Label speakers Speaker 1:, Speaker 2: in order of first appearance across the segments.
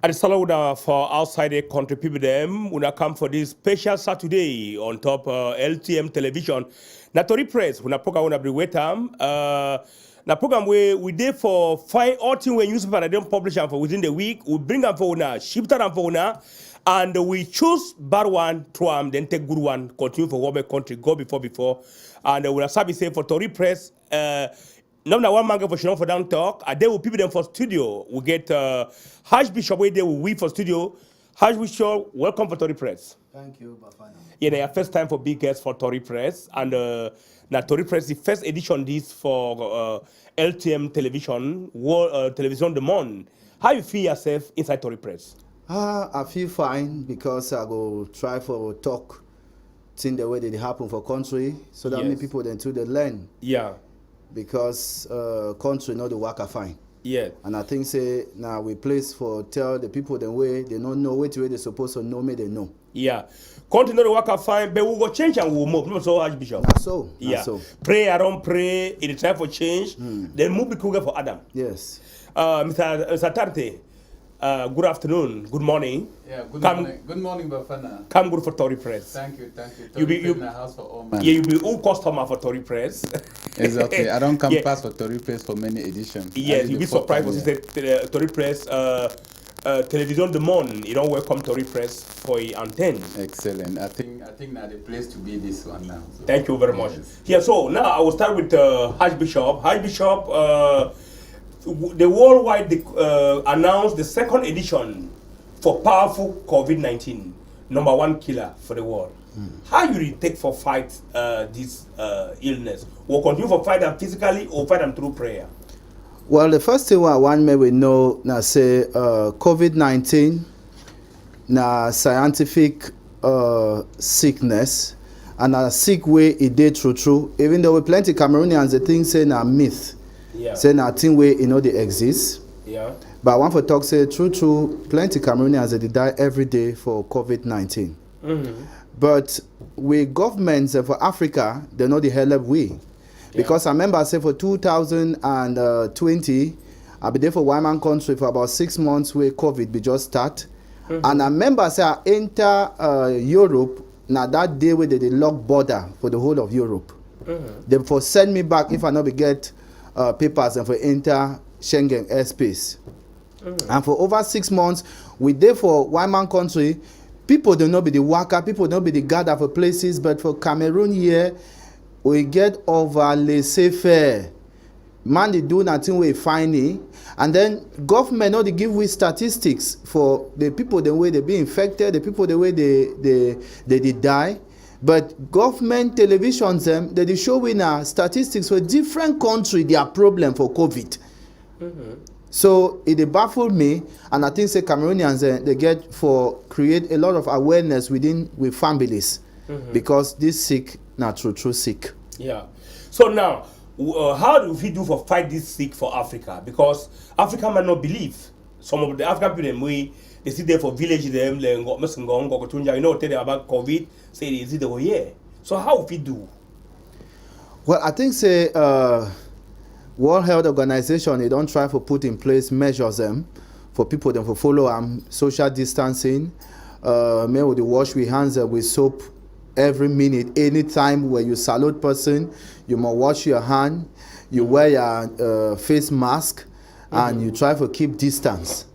Speaker 1: And Salawuda for outside the country people them when I come for this special Saturday on top LTM television. Na Tori Press when I program when I bring with them. Na program we did for find all thing when newspaper that don't publish them for within the week. We bring them for una, ship them for una, and we choose bad one, throw them, then take good one, continue for what country go before. And we are say for Tori Press. Now one man for Shillong for down talk. And they will people them for studio. We get Archbishop where they will we for studio. Archbishop, welcome for Tori Press.
Speaker 2: Thank you, Bafana.
Speaker 1: Yeah, their first time for big guests for Tori Press. And now Tori Press the first edition this for LTM television, World Television the Mon. How you feel yourself inside Tori Press?
Speaker 2: I feel fine because I go try for talk thing the way that it happen for country so that many people then too they learn.
Speaker 1: Yeah.
Speaker 2: Because country know the work I find.
Speaker 1: Yeah.
Speaker 2: And I think say now we place for tell the people the way they don't know which way they supposed to know me they know.
Speaker 1: Yeah. Country know the work I find, but we go change and we will move. So Archbishop.
Speaker 2: Not so.
Speaker 1: Yeah.
Speaker 2: So.
Speaker 1: Pray around pray. It is time for change. Then move the cougar for Adam.
Speaker 2: Yes.
Speaker 1: Mr. Tarte. Good afternoon, good morning.
Speaker 3: Yeah, morning. Good morning, Bafana.
Speaker 1: Come good for Tori Press.
Speaker 3: Thank you. You be in the house for all man.
Speaker 1: Yeah, you be all customer for Tori Press.
Speaker 3: Exactly. I don't come past for Tori Press for many editions.
Speaker 1: Yes, you be surprised when you say Tori Press, television the Mon. You don't welcome Tori Press for antenne.
Speaker 3: Excellent. I think now the place to be this one now. So.
Speaker 1: Thank you very much. Yeah, so now I will start with Archbishop. Archbishop. The worldwide announced the second edition for powerful COVID-19, number one killer for the world. How you really take for fight this illness? Will continue for fight them physically or fight them through prayer?
Speaker 2: Well, the first thing I want me we know now say COVID-19 na scientific sickness and a sick way it did true. Even though we plenty Cameroonians they think say na myth.
Speaker 1: Yeah.
Speaker 2: Say nothing way you know they exist.
Speaker 1: Yeah.
Speaker 2: But one for talk say true, plenty Cameroonians they die every day for COVID-19. But we governments for Africa, they know the hell of we. Because I remember I say for 2020, I be there for one man country for about 6 months where COVID be just start. And I remember I say I enter Europe now that day where they lock border for the whole of Europe. They for send me back if I not be get papers and for enter Schengen airspace. And for over 6 months, we there for one man country, people don't know be the worker, people don't be the gather for places, but for Cameroon here, we get over laissez-faire. Man, they do nothing we finding, and then government know they give we statistics for the people the way they be infected, the people the way they die. But government televisions them they show we now statistics for different country their problem for COVID. So it baffled me, and I think say Cameroonians they get for create a lot of awareness with families because this sick not true sick.
Speaker 1: Yeah. So now, how do we do for fight this sick for Africa? Because Africa might not believe some of the African people they sit there for village them you know tell them about COVID say is it the way here. So how we do?
Speaker 2: Well, I think say World Health Organization they don't try to put in place measures them for people them for follow social distancing. Maybe they wash we hands with soap every minute. Anytime where you salute person, you must wash your hand. You wear your face mask, and you try to keep distance.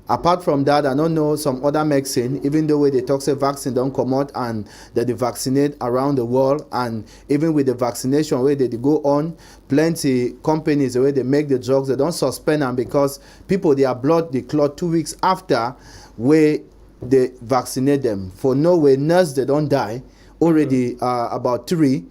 Speaker 2: Apart from that, I don't know some other medicine, even though they talk say vaccine don't come out and that they vaccinate around the world, and even with the vaccination where they go on, plenty companies the way they make the drugs, they don't suspend them because people their blood they clot 2 weeks after where they vaccinate them. For no way nurse they don't die. Already about 3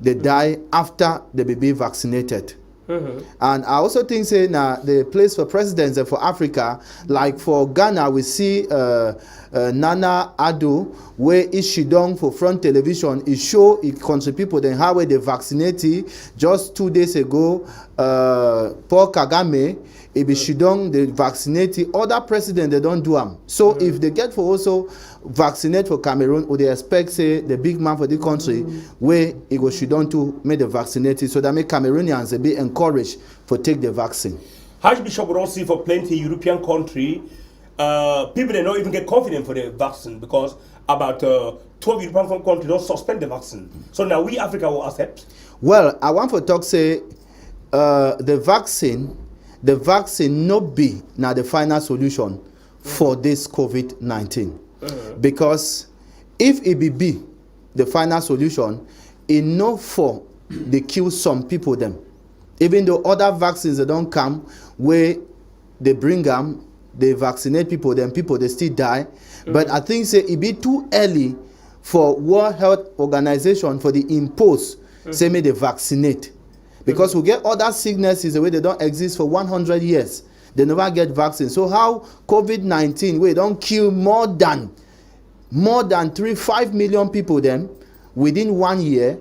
Speaker 2: they die after they be vaccinated. And I also think say now the place for presidents and for Africa, like for Ghana, we see Nana Addo where she done for front television. It show it country people then how they vaccinated just 2 days ago. Paul Kagame, if she done the vaccinated, other president they don't do them. So if they get for also vaccinate for Cameroon, would they expect, say, the big man for the country, where he go should on to make the vaccinated, so that make Cameroonians be encouraged for take the vaccine.
Speaker 1: Archbishop Rossi, for plenty European country, people they don't even get confident for the vaccine because about 12 European countries don't suspend the vaccine. So now we Africa will accept.
Speaker 2: Well, I want to talk, say, the vaccine not be now the final solution for this COVID-19. Because if it be the final solution, it no for they kill some people them. Even though other vaccines they don't come, where they bring them, they vaccinate people, then people they still die. But I think say it be too early for World Health Organization for the impose say may they vaccinate. Because we get other sicknesses the way they don't exist for 100 years. They never get vaccine. So how COVID-19 we don't kill more than 5 million people them within 1 year,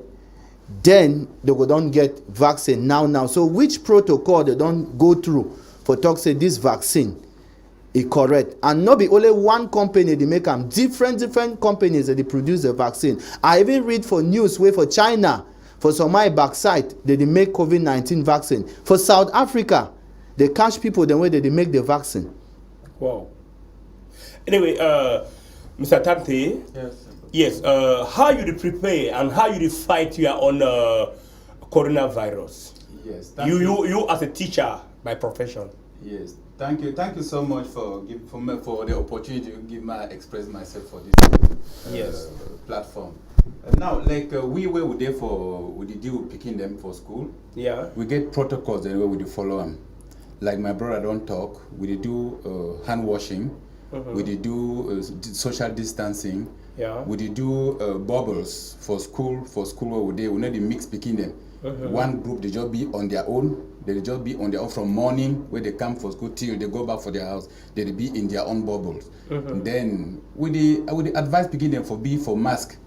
Speaker 2: then they go don't get vaccine now. So which protocol they don't go through for talk say this vaccine is correct? And not be only one company they make them, different companies that they produce the vaccine. I even read for news where for China, for some my backside, they make COVID-19 vaccine. For South Africa, they catch people the way that they make the vaccine.
Speaker 1: Wow. Anyway, Mr. Tante.
Speaker 3: Yes.
Speaker 1: Yes. How you prepare and how you fight your own coronavirus?
Speaker 3: Yes.
Speaker 1: You as a teacher by profession.
Speaker 3: Yes. Thank you so much for the opportunity to express myself for this platform. Now, like we were there we deal with picking them for school.
Speaker 1: Yeah.
Speaker 3: We get protocols the way we follow them. Like my brother don't talk. We do hand washing. We do social distancing.
Speaker 1: Yeah.
Speaker 3: We do bubbles for school where we not mix picking them. One group they just be on their own. They just be on their own from morning where they come for school till they go back for their house. They be in their own bubbles. Then I would advise picking them for mask.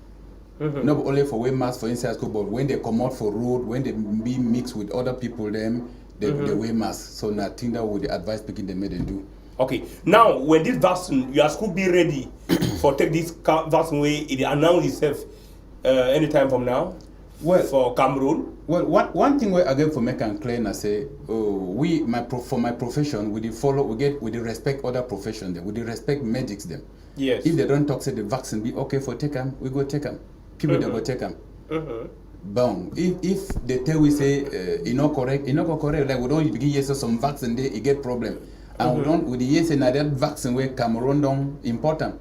Speaker 3: Not only for wear mask for inside school, but when they come out for road, when they be mixed with other people, they wear masks. So now I think that would advise picking them they do.
Speaker 1: Okay. Now, when this vaccine, your school be ready for take this vaccine way, it announce itself anytime from now. Well, for Cameroon.
Speaker 3: Well, one thing where again for make and clear and I say, for my profession, we respect other profession them, we respect medics them.
Speaker 1: Yes.
Speaker 3: If they don't talk, say the vaccine be okay for take them, we go take them. People they go take them. Boom. If they tell we say it not correct, like we don't begin yes some vaccine there, it get problem. And we don't with the yes and that vaccine where Cameroon don't important.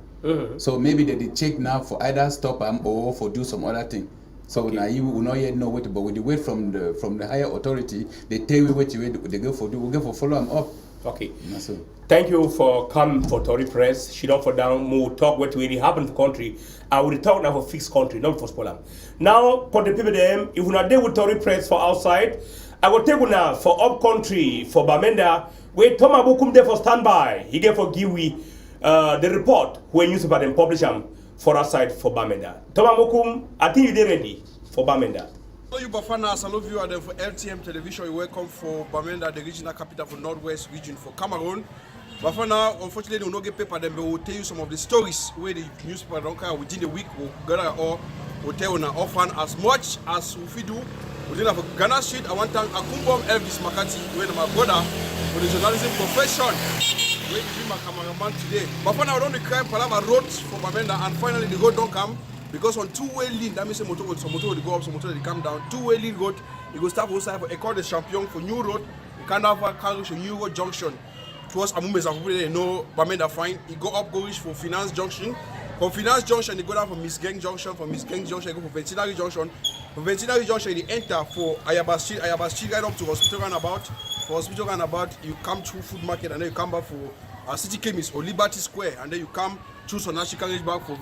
Speaker 3: So maybe they check now for either stop them or for do some other thing. So now you will not yet know what, but with the wait from the higher authority, they tell you what they go for do. We go for follow them up.
Speaker 1: Okay.
Speaker 3: So.
Speaker 1: Thank you for coming for Tori Press. She don't for down more talk what really happened for country. I will talk now for fixed country, not for spoiler. Now, for the people them, if we not there with Tori Press for outside, I will take you now for up country for Bamenda. Wait, Thomas Bokum there for standby. He gave for give we the report when newspaper them publish them for outside for Bamenda. Thomas Bokum, I think you're ready for Bamenda.
Speaker 4: Hello, you Bafana, I love you and for LTM television. You welcome for Bamenda, the regional capital for Northwest region for Cameroon. Bafana, unfortunately, we will not get paper, then we will tell you some of the stories where the newspaper don't care within the week. We'll gather or we'll tell you often as much as we do. Within of Ghana Street, I want to thank Akumbom Elvis Makati, where my brother for the journalism profession. Where you be my cameraman today. Bafana, I don't declare Palava roads for Bamenda, and finally the road don't come. Because on two-way lane, that means some motor will go up, some motor will come down. Two-way lane road, you go start outside for École des Champions for New Road. You can't have a car reach New Road Junction. Towards Amumeza, people know Bamenda fine. You go up, go reach for Finance Junction. From Finance Junction, you go down for Miss Gang Junction. From Miss Gang Junction, you go for Veterinary Junction. From Veterinary Junction, you enter for Ayaba Street. Ayaba Street right up to Hospital Roundabout. For Hospital Roundabout, you come through Food Market and then you come back for City Chemist or Liberty Square, and then you come through Sonashi carriage back for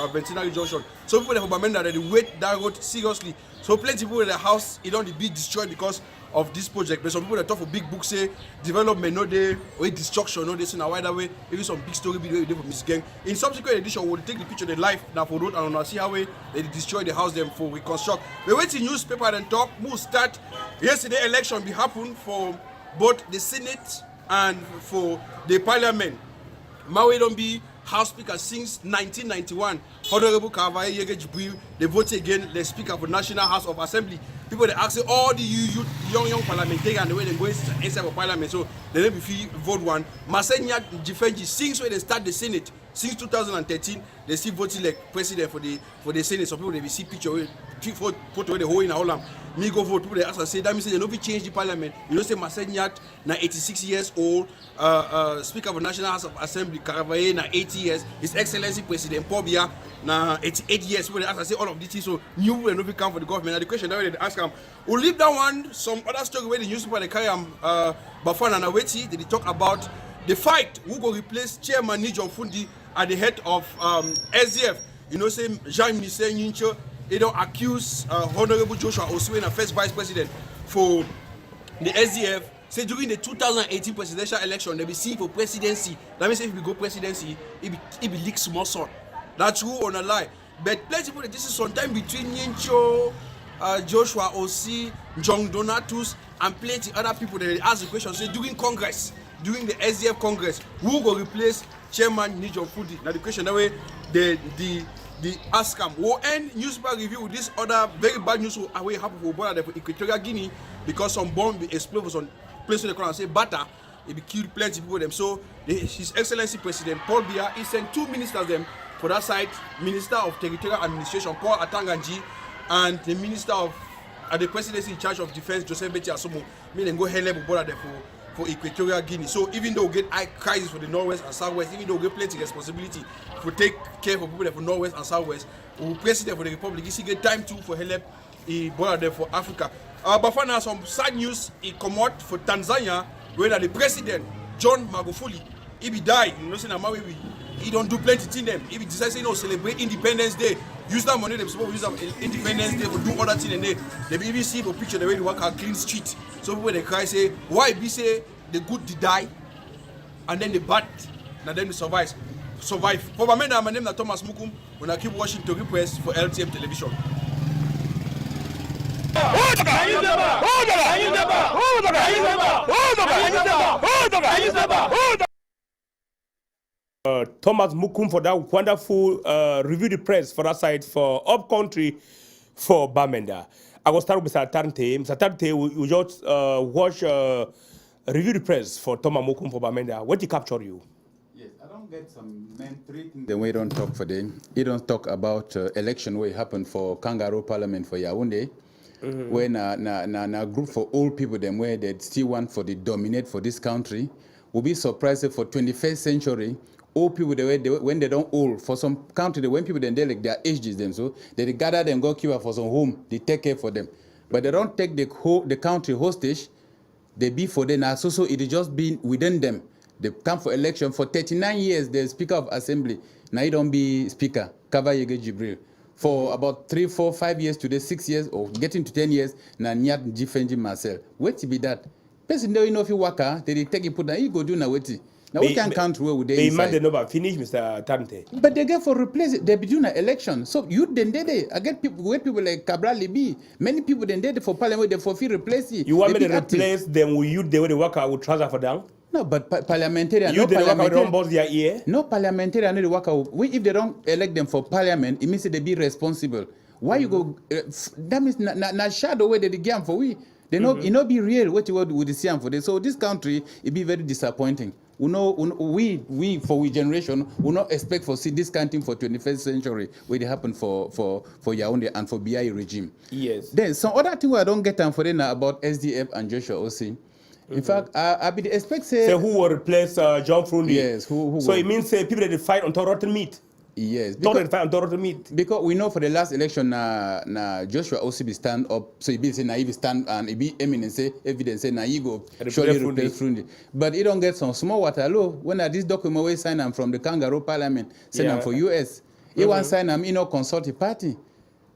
Speaker 4: Veterinary Junction. So people in Bamenda they wait that road seriously. So plenty of people in the house it don't be destroyed because of this project. But some people that talk for big books say development no day or destruction no they say in a wider way. Maybe some big story video they for Miss Gang. In subsequent edition we'll take the picture of the life now for road and we'll see how they destroy the house them for reconstruct. We wait in newspaper and talk. We'll start yesterday election be happen for both the Senate and for the Parliament. Maui don't be House Speaker since 1991. Honorable Kavaye Yege Jibril, they vote again the Speaker for National House of Assembly. People they ask all the young parliamentarians the way they go inside of parliament, so they don't be vote one. Masenya Jifenji, since when they start the Senate, since 2013, they still voting like president for the Senate. So people they see picture photo the whole in Holland. Me go vote. People they ask and say that means they don't be change the parliament. You know say Masenya na 86 years old, Speaker of the National House of Assembly, Karavaye na 80 years, His Excellency President Paul Biya na 88 years. People they ask and say all of these things. So new will not come for the government. And the question that way they ask them, we'll leave that one. Some other story where the newspaper they carry Bafana and Aweti. They talk about the fight who go replace Chairman Nijon Fundi at the head of SDF. You know, say Jean-Minister Nyincho, they don't accuse Honorable Joshua Oswena, first vice president for the SDF. Say during the 2018 presidential election, they be seen for presidency. That means if we go presidency, it be leak small sort. That's true or not lie. But plenty people, this is sometime between Nyincho, Joshua Osi, John Donatus, and plenty other people that ask the question. Say during Congress, during the SDF Congress, who will replace Chairman Nijon Fundi? Now the question that way, the ask him. We'll end newspaper review with this other very bad news away happen for border for Equatorial Guinea because some bomb be exploded for some place in the corner and say Bata, it be killed plenty people them. So His Excellency President Paul Biya, he sent 2 ministers them for that side, Minister of Territorial Administration Paul Atanganji and the Minister of the Presidency in charge of Defense Joseph Beti Asomo. Me then go help border there for Equatorial Guinea. So even though we get high crisis for the Northwest and Southwest, even though we get plenty responsibility to take care of people there for Northwest and Southwest, we president for the Republic, he get time too for help border there for Africa. Bafana, some sad news, he come out for Tanzania, where the president, John Magufuli, he be died. You know, say he don't do plenty things them. If he decides to celebrate Independence Day, use that money, they're supposed to use that Independence Day for do other things and they even see for picture the way they work out clean street. So people they cry say, why be say the good to die and then the bad and then they survive. For Bamenda, my name is Thomas Mukum. When I keep watching Tori Press for LTM television.
Speaker 1: Thomas Mukum for that wonderful review the press for that side for up country for Bamenda. I will start with Mr. Tante. Mr. Tante, we just watch review the press for Thomas Mukum for Bamenda. What did capture you?
Speaker 3: Yes, I don't get some main 3 things. Then we don't talk for them. He don't talk about election where it happened for Kangaroo Parliament for Yaoundé. Where na group for old people them where they still want for the dominate for this country. We'll be surprised if for 21st century old people when they don't old for some country when people then they like their ages them so they gather them go queue for some home they take care for them but they don't take the country hostage. They be for them now so it is just been within them. They come for election for 39 years. The Speaker of Assembly now he don't be Speaker Kavaye Jibril. For about 3, 4, 5 years today, 6 years, or getting to 10 years, na Nyat Jifenji Marcel. Wait to be that. Person don't know if you work, they take it put down, you go do na wait. Now we can count where we they
Speaker 1: man they never finish, Mr. Tante.
Speaker 3: But they get for replace it, they be doing an election. So you then they I get people where people like Cabral Libi, many people then did for parliament, they for replace it.
Speaker 1: You want me to replace them with you the way they work out with transfer for them?
Speaker 3: No, but parliamentarian.
Speaker 1: You
Speaker 3: no
Speaker 1: don't boss their ear?
Speaker 3: No parliamentarian, no work out. If they don't elect them for parliament, it means they be responsible. Why you go? That means na shadow where they game for we. They know it not be real what you would see for them. So this country it be very disappointing. We generation will not expect for see this kind of thing for 21st century where it happened for Yaoundé and for BI regime.
Speaker 1: Yes.
Speaker 3: Then some other thing where I don't get time for them now about SDF and Joshua Osi. In fact, I be expect say
Speaker 1: who will replace John Frundi?
Speaker 3: Yes, who
Speaker 1: so it means people that fight on rotten meat.
Speaker 3: Yes,
Speaker 1: don't fight on rotten meat.
Speaker 3: Because we know for the last election, na Joshua also be stand up, so he be say na he be stand and he be eminence say evidence say na he go surely replace Frundi. But he don't get some small water low when this document we sign am from the Kangaroo Parliament, send them for US. He want sign am, he no consult the party.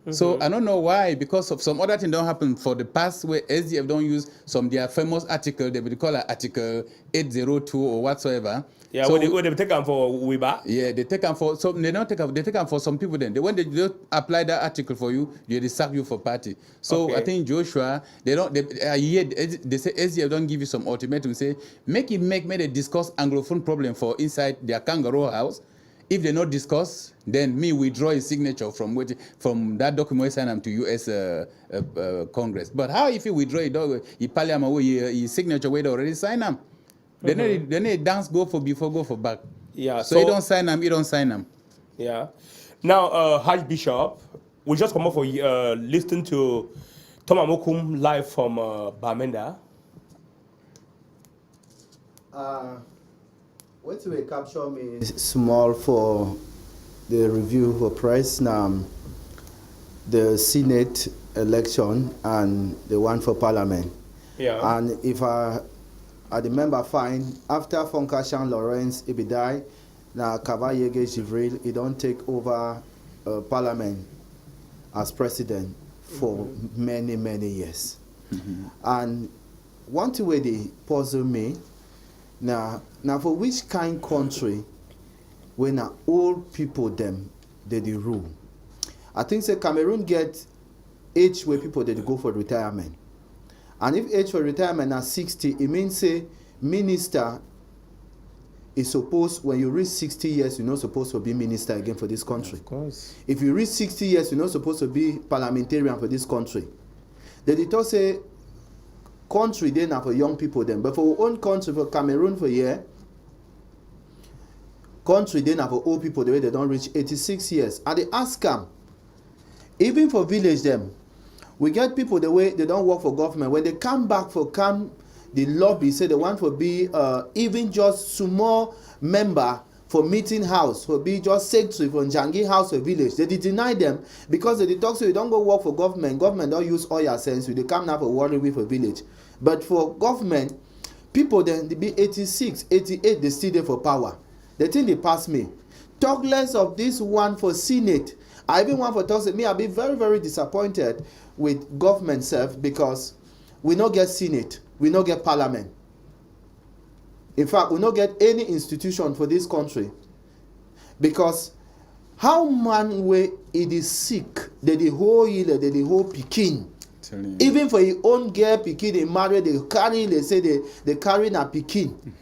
Speaker 3: So I don't know why, because of some other thing don't happen for the past where SDF don't use some their famous article, they will call it article 802 or whatsoever.
Speaker 1: Yeah, so, when they take them for Wiba? Yeah,
Speaker 3: they take them for, so they don't take them, they take them for some people then. When they don't apply that article for you, they sack you for party. So I think Joshua, they say SDF don't give you some ultimatum, say, make they discuss Anglophone problem for inside their Kangaroo house. If they not discuss, then me withdraw his signature from that document we sign him to U.S. Congress. But how if he withdraw it, Parliament his signature we already sign him? Then they dance go for before go for back.
Speaker 1: Yeah.
Speaker 3: So you don't sign him, you don't sign him.
Speaker 1: Yeah. Now, Archbishop, we just come up for listening to Tom Amokum live from Bamenda.
Speaker 2: What will capture me small for the review for press now, the Senate election and the one for Parliament.
Speaker 1: Yeah.
Speaker 2: And if I remember fine, after Fonkashan Lawrence Ibidai, now Kavayege Jivril, he don't take over Parliament as president for many years. And one thing where they puzzle me, now for which kind country when old people them they rule? I think say Cameroon get age where people they go for retirement. And if age for retirement are 60, it means say minister is supposed, when you reach 60 years, you're not supposed to be minister again for this country.
Speaker 3: Of course.
Speaker 2: If you reach 60 years, you're not supposed to be parliamentarian for this country. They talk say country they not for young people then, but for our own country, for Cameroon for year, country they not for old people the way they don't reach 86 years. And they ask them, even for village them, we get people the way they don't work for government. When they come back for the lobby say they want to be even just small member for meeting house, for be just secretary for Njangi house or village. They deny them because they talk so you don't go work for government. Government don't use all your sense. They come now for worry with a village. But for government, people then they be 86, 88, they still there for power. The thing they pass me. Talk less of this one for Senate. I even want for talk me, I'll be very disappointed with government self because we not get Senate, we not get Parliament. In fact, we not get any institution for this country because how man way it is sick that the whole year, that the whole Pekin, even for your own girl Pekin, they marry, they carry, they say they carry na Pekin,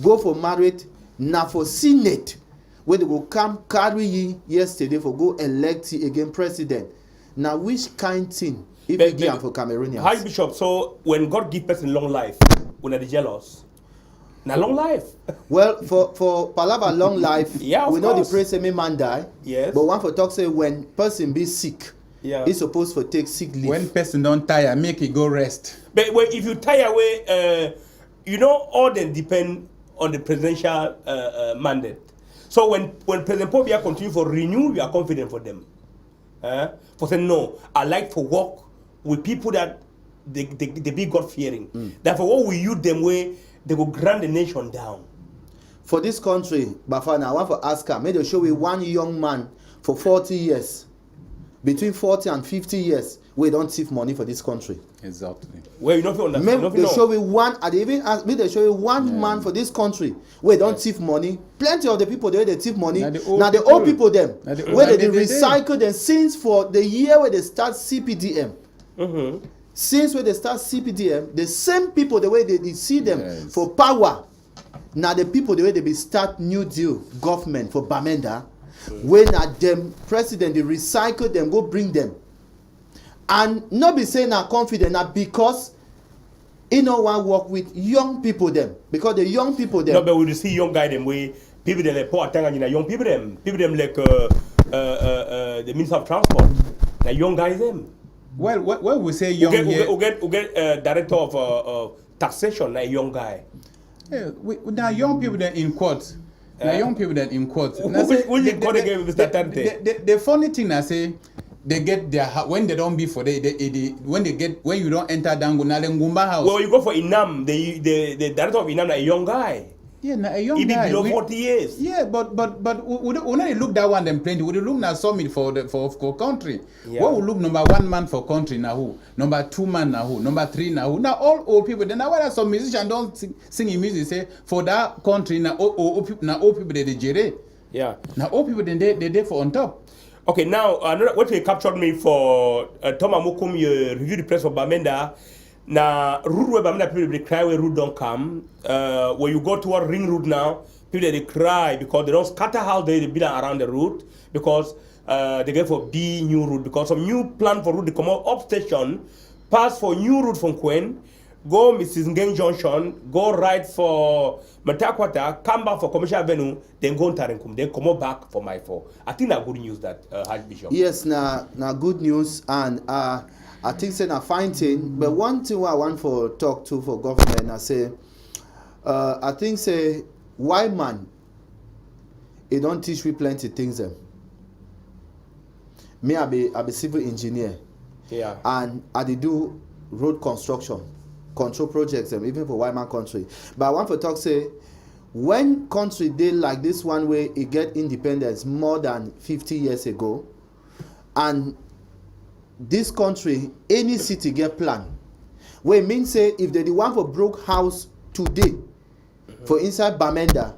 Speaker 2: go for marriage, now for Senate, where they go come carry ye yesterday for go elect ye again president. Now which kind thing if you give for Cameroonians?
Speaker 1: High Bishop, so when God give person long life, when are they jealous? Now long life.
Speaker 2: Well, for Palava long life,
Speaker 1: yeah,
Speaker 2: we know the
Speaker 1: course.
Speaker 2: praise say me man die.
Speaker 1: Yes.
Speaker 2: But one for talk say when person be sick,
Speaker 1: yeah,
Speaker 2: he's supposed to take sick leave.
Speaker 3: When person don't tire, make it go rest.
Speaker 1: But when, if you tire away, you know, all them depend on the presidential mandate. So when President Pobia continue for renew, we are confident for them. For saying no, I like to work with people that they be God fearing. Therefore, what we use them way, they will grind the nation down.
Speaker 2: For this country, Bafana, I want to ask her, may they show me one young man for 40 years, between 40 and 50 years, we don't thief money for this country.
Speaker 3: Exactly.
Speaker 1: Well, you don't understand.
Speaker 2: Maybe they show me one, and they even ask me, they show you one man for this country where don't thief money. Plenty of the people there they thief money. Now the old people them, where they recycle them since for the year where they start CPDM. Since when they start CPDM, the same people the way they see them for power. Now the people the way they be start New Deal government for Bamenda, when at them president they recycle them, go bring them. And not be saying I'm confident now because you know one work with young people them because the young people them.
Speaker 1: No, but we see young guy them way people them like poor tanga young people them like the Minister of Transport, the young guys them.
Speaker 3: Well, what we say young
Speaker 1: we get director of taxation, a young guy.
Speaker 3: Yeah, now young people that in court. Now young people that in court. The funny thing I say. They get their when they don't be for when you don't enter Ngumba house.
Speaker 1: Well, you go for Inam, the director of Inam, a young guy.
Speaker 3: Yeah, a young
Speaker 1: he
Speaker 3: guy.
Speaker 1: He be below 40 years.
Speaker 3: Yeah, but we don't look that one them plenty. We look now summit for country.
Speaker 1: Yeah.
Speaker 3: What we look number 1 man for country now who? Number 2 man now who? Number 3 now who? Now all old people. Then now whether some musician don't sing in music say for that country now old people they jere.
Speaker 1: Yeah.
Speaker 3: Now old people then they for on top.
Speaker 1: Okay, now what you captured me for Tom Amokum, you review the press for Bamenda. Now, route where Bamenda people cry where route don't come. When you go toward Ring Road now, people they cry because they don't scatter how they build around the route because they get for B new route because some new plan for route they come out up station, pass for new route from Queen, go Mrs. Ngeng Junction, go right for Matakwata, come back for Commercial Avenue, then go to Tarenkum, then come out back for my four. I think that's good news that Archbishop.
Speaker 2: Yes, now good news, and I think say na fine thing. But one thing I want for talk to for government, I say, I think say why man, it don't teach me plenty things them. Me I be civil engineer,
Speaker 1: Yeah,
Speaker 2: and I dey do road construction, control projects them even for white man country. But I want to talk say when country did like this one way it get independence more than 50 years ago, and this country any city get plan wey mean say if they the one for broke house today for inside Bamenda,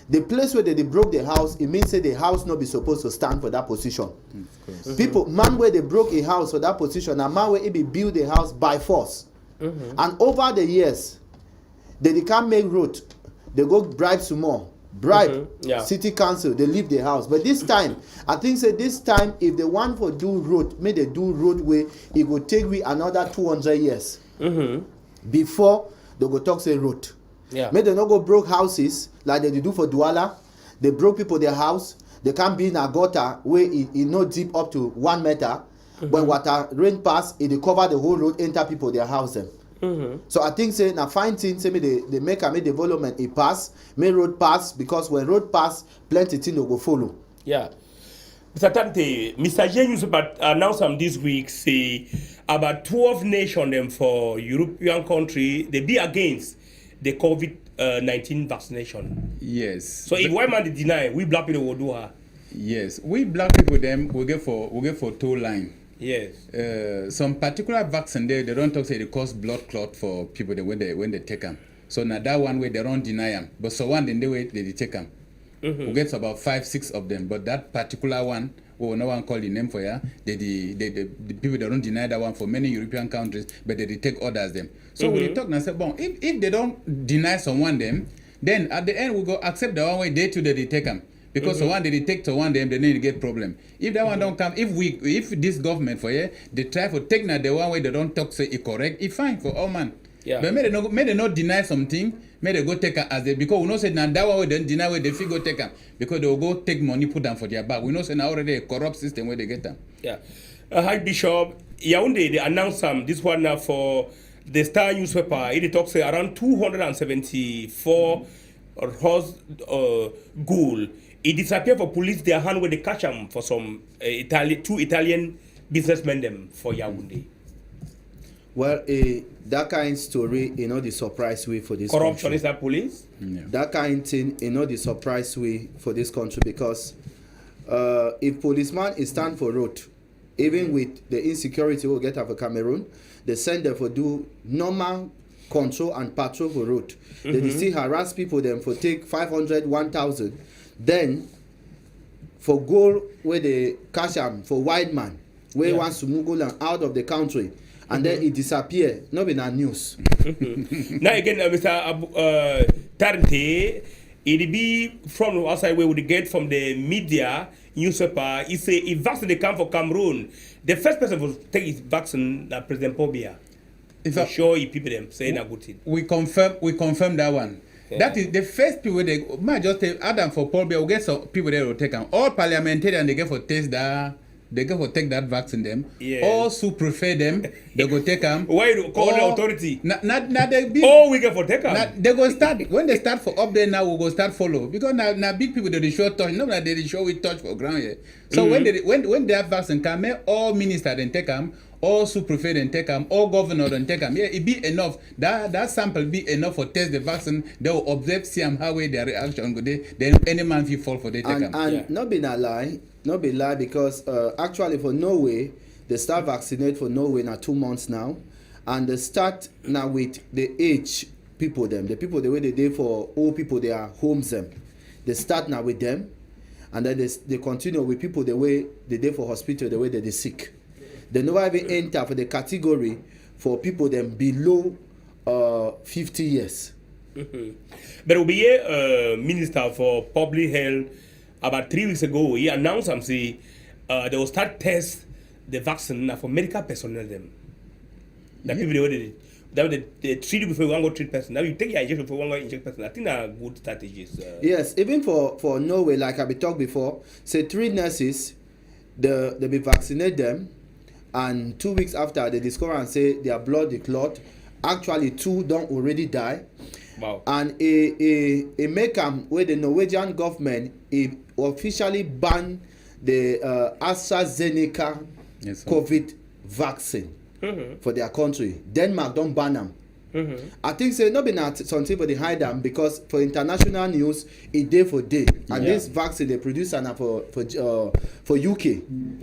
Speaker 2: the place where they broke the house, it means say the house not be supposed to stand for that position. People man where they broke a house for that position, and man where it be build the house by force. And over the years they can't make road, they go bribe some more, city council, they leave the house. But this time I think say this time if they want for do road, may they do road way, it go take we another 200 years before they go talk say road. May they not go broke houses like they do for Douala. They broke people their house, they can't be in a gutter where it no deep up to 1 meter. When water rain pass, it they cover the whole road, enter people their house them. So I think say na fine thing say me they make a development it pass, may road pass, because when road pass, plenty thing will go follow.
Speaker 1: Yeah. Mr. Tante, Mr. J newspaper announced this week say about 12 nations them for European country they be against the COVID-19 vaccination.
Speaker 3: Yes.
Speaker 1: So if white man they deny, we black people will do her.
Speaker 3: Yes, we black people them we get for two line.
Speaker 1: Yes.
Speaker 3: Some particular vaccine they don't talk say they cause blood clot for people when they take them. So now that one way they don't deny them, but so one then they way they take them. We get about 5-6 of them, but that particular one, no one call the name for ya. The people they don't deny that one for many European countries, but they take others them. So we talk and say, bon, if they don't deny someone them, then at the end we go accept the one way they take them. Because the one they take to one them, they need to get problem. If that one don't come, if this government for you, they try for take now the one way they don't talk say it correct, it's fine for all man.
Speaker 1: Yeah.
Speaker 3: But may they not deny something, may they go take her as they, because we know say now that one way they deny where they feel go take them, because they will go take money put them for their back. We know say now already a corrupt system where they get them.
Speaker 1: Yeah. Hi Bishop, Yaoundé they announced this one now for the Star newspaper. It talks say around 274 horse ghoul. It disappeared for police their hand where they catch them for some two Italian businessmen them for Yaoundé.
Speaker 2: Well, that kind story, the surprise way for this
Speaker 1: corruption
Speaker 2: country.
Speaker 1: Is that police?
Speaker 3: Yeah.
Speaker 2: That kind thing, the surprise way for this country, because if policeman is stand for road, even with the insecurity we'll get out of Cameroon, they send them for do normal control and patrol for road. They still harass people them for take 500, 1,000. Then for goal where they catch them for white man, where he wants to move out of the country, and then it disappear. Not in our news.
Speaker 1: Now again, Mr. Tarnte, it be from outside where we get from the media newspaper. He say if vaccine they come for Cameroon, the first person to take his vaccine, President Pobia. For sure, he people them saying a good thing.
Speaker 3: We confirm that one. Yeah. That is the first people they might just tell Adam for Paul Biya, we get some people there will take them. All parliamentarians they get for test that. They go for take that vaccine them.
Speaker 1: Yeah.
Speaker 3: All who prefer them, they go take them.
Speaker 1: Why you call the authority?
Speaker 3: Now they big.
Speaker 1: Oh, we get for take them.
Speaker 3: They go start when they start for up there now. We go start follow because now big people they show touch. No, that they show we touch for ground here. So when that vaccine come, all ministers then take them. All who prefer then take them. All governors then take them. Yeah, it be enough. That sample be enough for test the vaccine. They will observe see how way their reaction go there. Then any man will fall for they take them.
Speaker 2: And not be a lie. Not be lie, because actually for Norway, they start vaccinate for Norway now 2 months now, and they start now with the age people them, the people the way they do for old people they are homes them. They start now with them, and then they continue with people the way they do for hospital the way they sick. They never even enter for the category for people them below 50 years.
Speaker 1: There will be a minister for public health about 3 weeks ago. He announced something. They will start test the vaccine for medical personnel. Them. The people they already they treat you before you want to go treat person. Now you take your injection before you want to inject person. I think that are good strategies.
Speaker 2: Yes, even for Norway, like I be talked before, say 3 nurses, they be vaccinate them, and 2 weeks after they discover and say their blood the clot. Actually, 2 don't already die.
Speaker 1: Wow.
Speaker 2: And a MECAM where the Norwegian government officially banned the AstraZeneca COVID vaccine for their country. Denmark don't ban them. I think say no be not something for they hide them because for international news it day for day and this vaccine they produce and for UK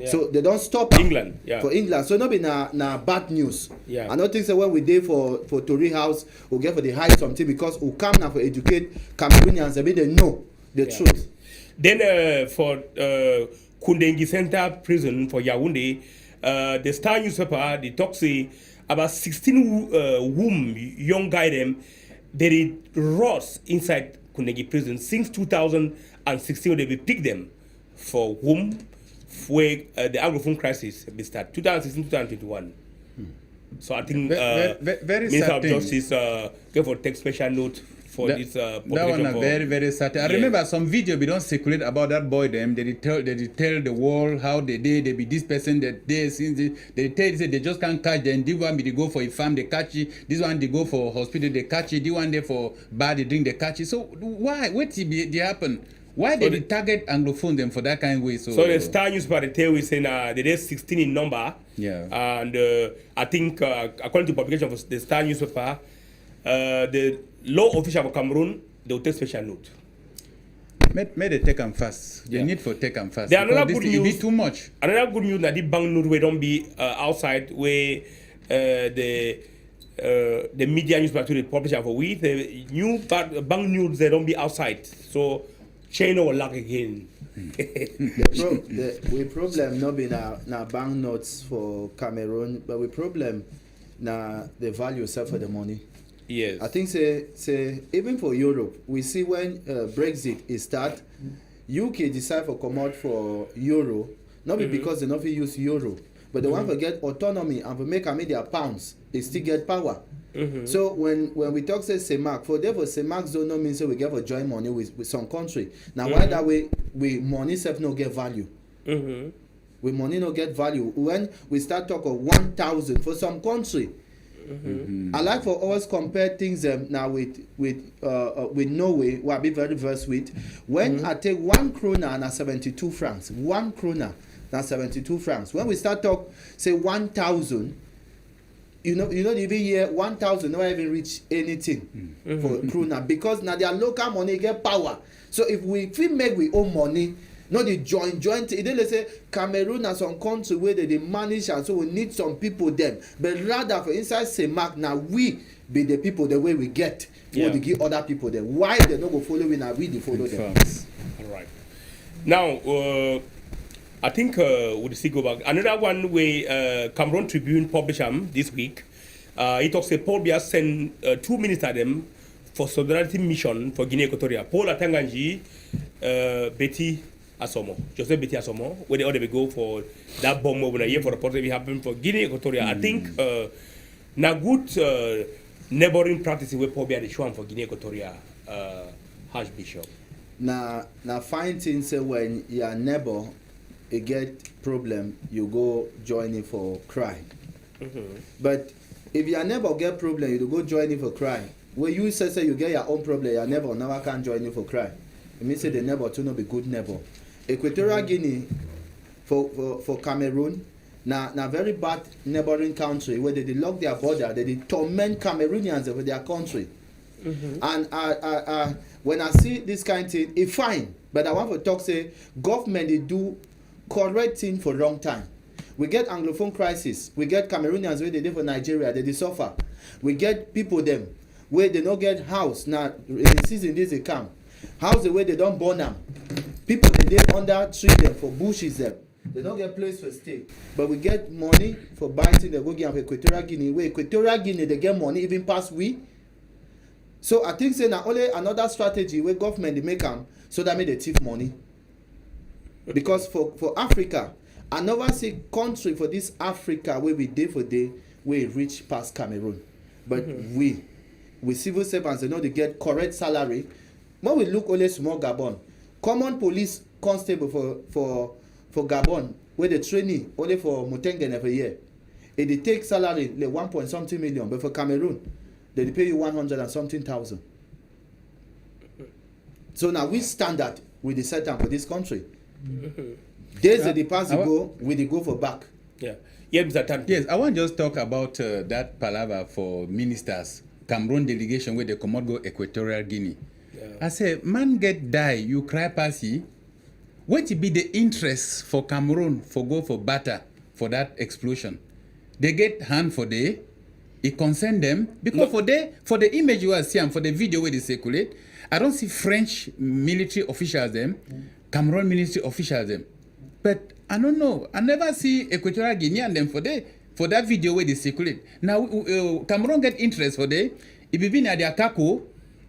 Speaker 2: so they don't stop
Speaker 1: England
Speaker 2: for England so no be na bad news. I don't think so when we day for Tori house we get for the hide something because we come now for educate Cameroonians they know the truth.
Speaker 1: Then for Kundengi Center prison for Yaoundé, the Star newspaper they talk say about 16 young guy them they rot inside Kundengi prison since 2016 they pick them for whom where the Anglophone crisis be start 2016-2021. So I think
Speaker 3: very
Speaker 1: Minister of Justice gave for take special note for this
Speaker 3: that one are very, very certain. I remember some video we don't circulate about that boy them. They tell the world how they be this person that they since they tell say they just can't catch them. This one they go for a farm they catch it. This one they go for hospital they catch it. This one they for bar they drink they catch it. So why what they happen? Why so they target Anglophone them for that kind of way? So
Speaker 1: the Star newspaper they tell we say they 16 in number. And I think according to publication of the Star newspaper, the law official of Cameroon they will take special note.
Speaker 3: May they take them fast. They need for take them fast.
Speaker 1: There another good news.
Speaker 3: It be too much.
Speaker 1: Another good news that the bank note we don't be outside where the media newspaper they publish for we the new bank news they don't be outside. So China will lack again.
Speaker 2: We problem not be na bank notes for Cameroon, but we problem na the value self for the money.
Speaker 1: Yes.
Speaker 2: I think say even for Europe, we see when Brexit is start, UK decide for come out for euro, not because they not use euro, but they want to get autonomy and to make their pounds, they still get power. So when we talk say CEMAC, for therefore CEMAC don't know mean so we get for join money with some country. Now why that way we money self no get value. We money no get value. When we start talk of 1,000 for some country. I like for us compare things now with Norway, where I be very versed with. When I take 1 krona and 72 francs, 1 krona and 72 francs. When we start talk say 1,000, you know even here 1,000 never even reach anything for krona because now their local money get power. So if we make we own money. Not the joint. They let's say Cameroon and some country where they manage and so we need some people them. But rather for inside CEMAC now we be the people the way we get. Or they give other people them. Why they not go follow we now we they follow them.
Speaker 1: All right. Now I think we'll see go back. Another one way Cameroon Tribune published this week. It talks Paul Biya sent 2 ministers them for solidarity mission for Guinea Equatorial. Paul Atanganji, Betty Asomo, Joseph Betty Asomo, where they ought go for that bomb over a year for the possibility happen for Guinea Equatorial. I think na good neighboring practices where probably the show for Guinea Equatorial, Archbishop.
Speaker 2: Na fine thing say when your neighbor get problem, you go join him for cry. But if your neighbor get problem, you go join him for cry. When you say you get your own problem, your neighbor never can join you for cry. It means say the neighbor to not be good neighbor. Equatorial Guinea for Cameroon na very bad neighboring country where they lock their border, they torment Cameroonians over their country. And when I see this kind of thing, it's fine. But I want to talk say government they do correct thing for long time. We get Anglophone crisis. We get Cameroonians where they live for Nigeria, they suffer. We get people them where they don't get house. Now in the season this they come. House the way they don't burn them. People they under tree them for bushes them. They don't get place for stay. But we get money for buying things they go get for Equatorial Guinea. Where Equatorial Guinea they get money even past we. So I think say na only another strategy where government dey make am so that make dey thief money. Because for Africa, I never see country for this Africa where we dey for day we reach past Cameroon. But we civil servants, they know they get correct salary. When we look only small Gabon, common police constable for Gabon, where the training only for Mutengen every year, and they take salary like 1 point something million, but for Cameroon, they pay you 100 and something thousand. So now we standard with the set for this country. Days that the past go, we they go for back.
Speaker 1: Yeah. Yeah, Mr. Tan.
Speaker 3: Yes, I want to just talk about that palaver for ministers, Cameroon delegation where they come out go Equatorial Guinea. Yeah. I say, man get die, you cry passy. What to be the interest for Cameroon for go for batter for that explosion? They get hand for day, it concern them because for the image you are seeing, for the video where they circulate, I don't see French military officials them, Cameroon military officials them. But I don't know. I never see Equatorial Guinea and them for that video where they circulate. Now Cameroon get interest for they. If you been at their Kako,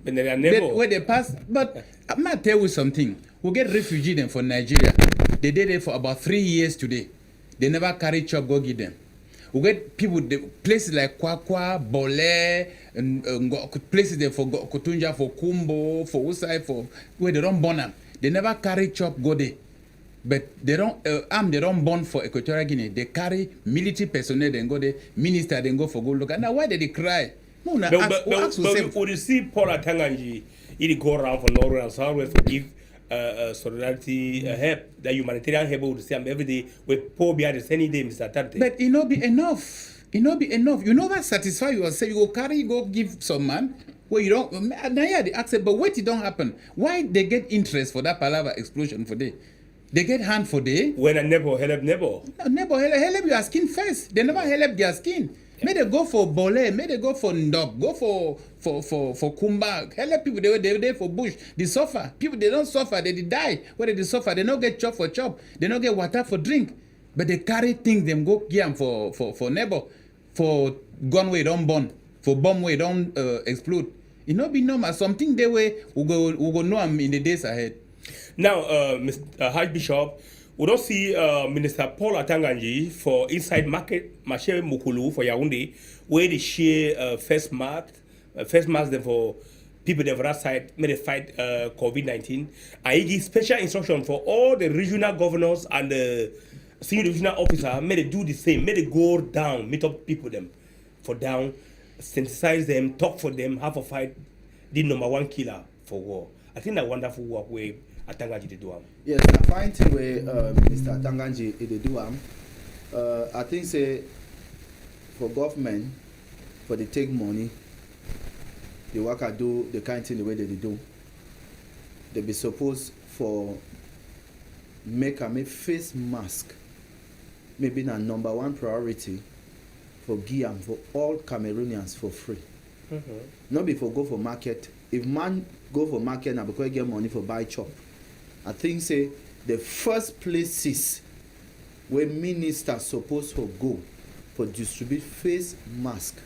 Speaker 3: where they pass. But I might tell you something. We get refugees them for Nigeria. They did it for about 3 years today. They never carry chop go give them. We get people places like Kwakwa, Bole, and places there for Kotunja, for Kumbo, for Usai, for where they don't burn them. They never carry chop go there. But they don't they don't burn for Equatorial Guinea. They carry military personnel, then go there, minister, then go for good look. Now why did they cry? No,
Speaker 1: but would you see Paul Atanganji, he go around for Norway and Southwest to give solidarity help, that humanitarian help would see every day with poor behind the sunny day, Mr. Tante.
Speaker 3: But it not be enough. It not be enough. You never satisfy yourself. You go carry, go give some man. Well, you don't. Now yeah, they accept, but wait, it don't happen. Why they get interest for that palaver explosion for day? They get hand for day.
Speaker 1: When a neighbor help neighbor.
Speaker 3: No, neighbor help your skin first. They never help their skin. Yeah. May they go for Bole, may they go for Ndop, go for Kumba. Help people they there for bush. They suffer. People they don't suffer, they die. When they suffer, they don't get chop for chop. They don't get water for drink. But they carry things them go give them for neighbor, for gun way don't burn, for bomb way don't explode. It not be normal. Something they way we go know them in the days ahead.
Speaker 1: Now, Mr. Archbishop, we don't see Minister Paul Atanganji for inside market Marché Mukulu for Yaoundé, where they share face mask them for people that that side may they fight COVID-19. And he give special instruction for all the regional governors and the senior regional officer, may they do the same, may they go down, meet up people them for down, sensitize them, talk for them, have a fight, the #1 killer for war. I think that wonderful work where Atanganji they do am.
Speaker 2: Yes, the fine thing where Mr. Atanganji they do am. I think say for government, for they take money, the worker do the kind of thing the way they do. They be supposed for make face mask, maybe na #1 priority for Guiam for all Cameroonians for free. Not before go for market. If man go for market now because get money for buy chop. I think say the first places where ministers supposed to go for distribute face mask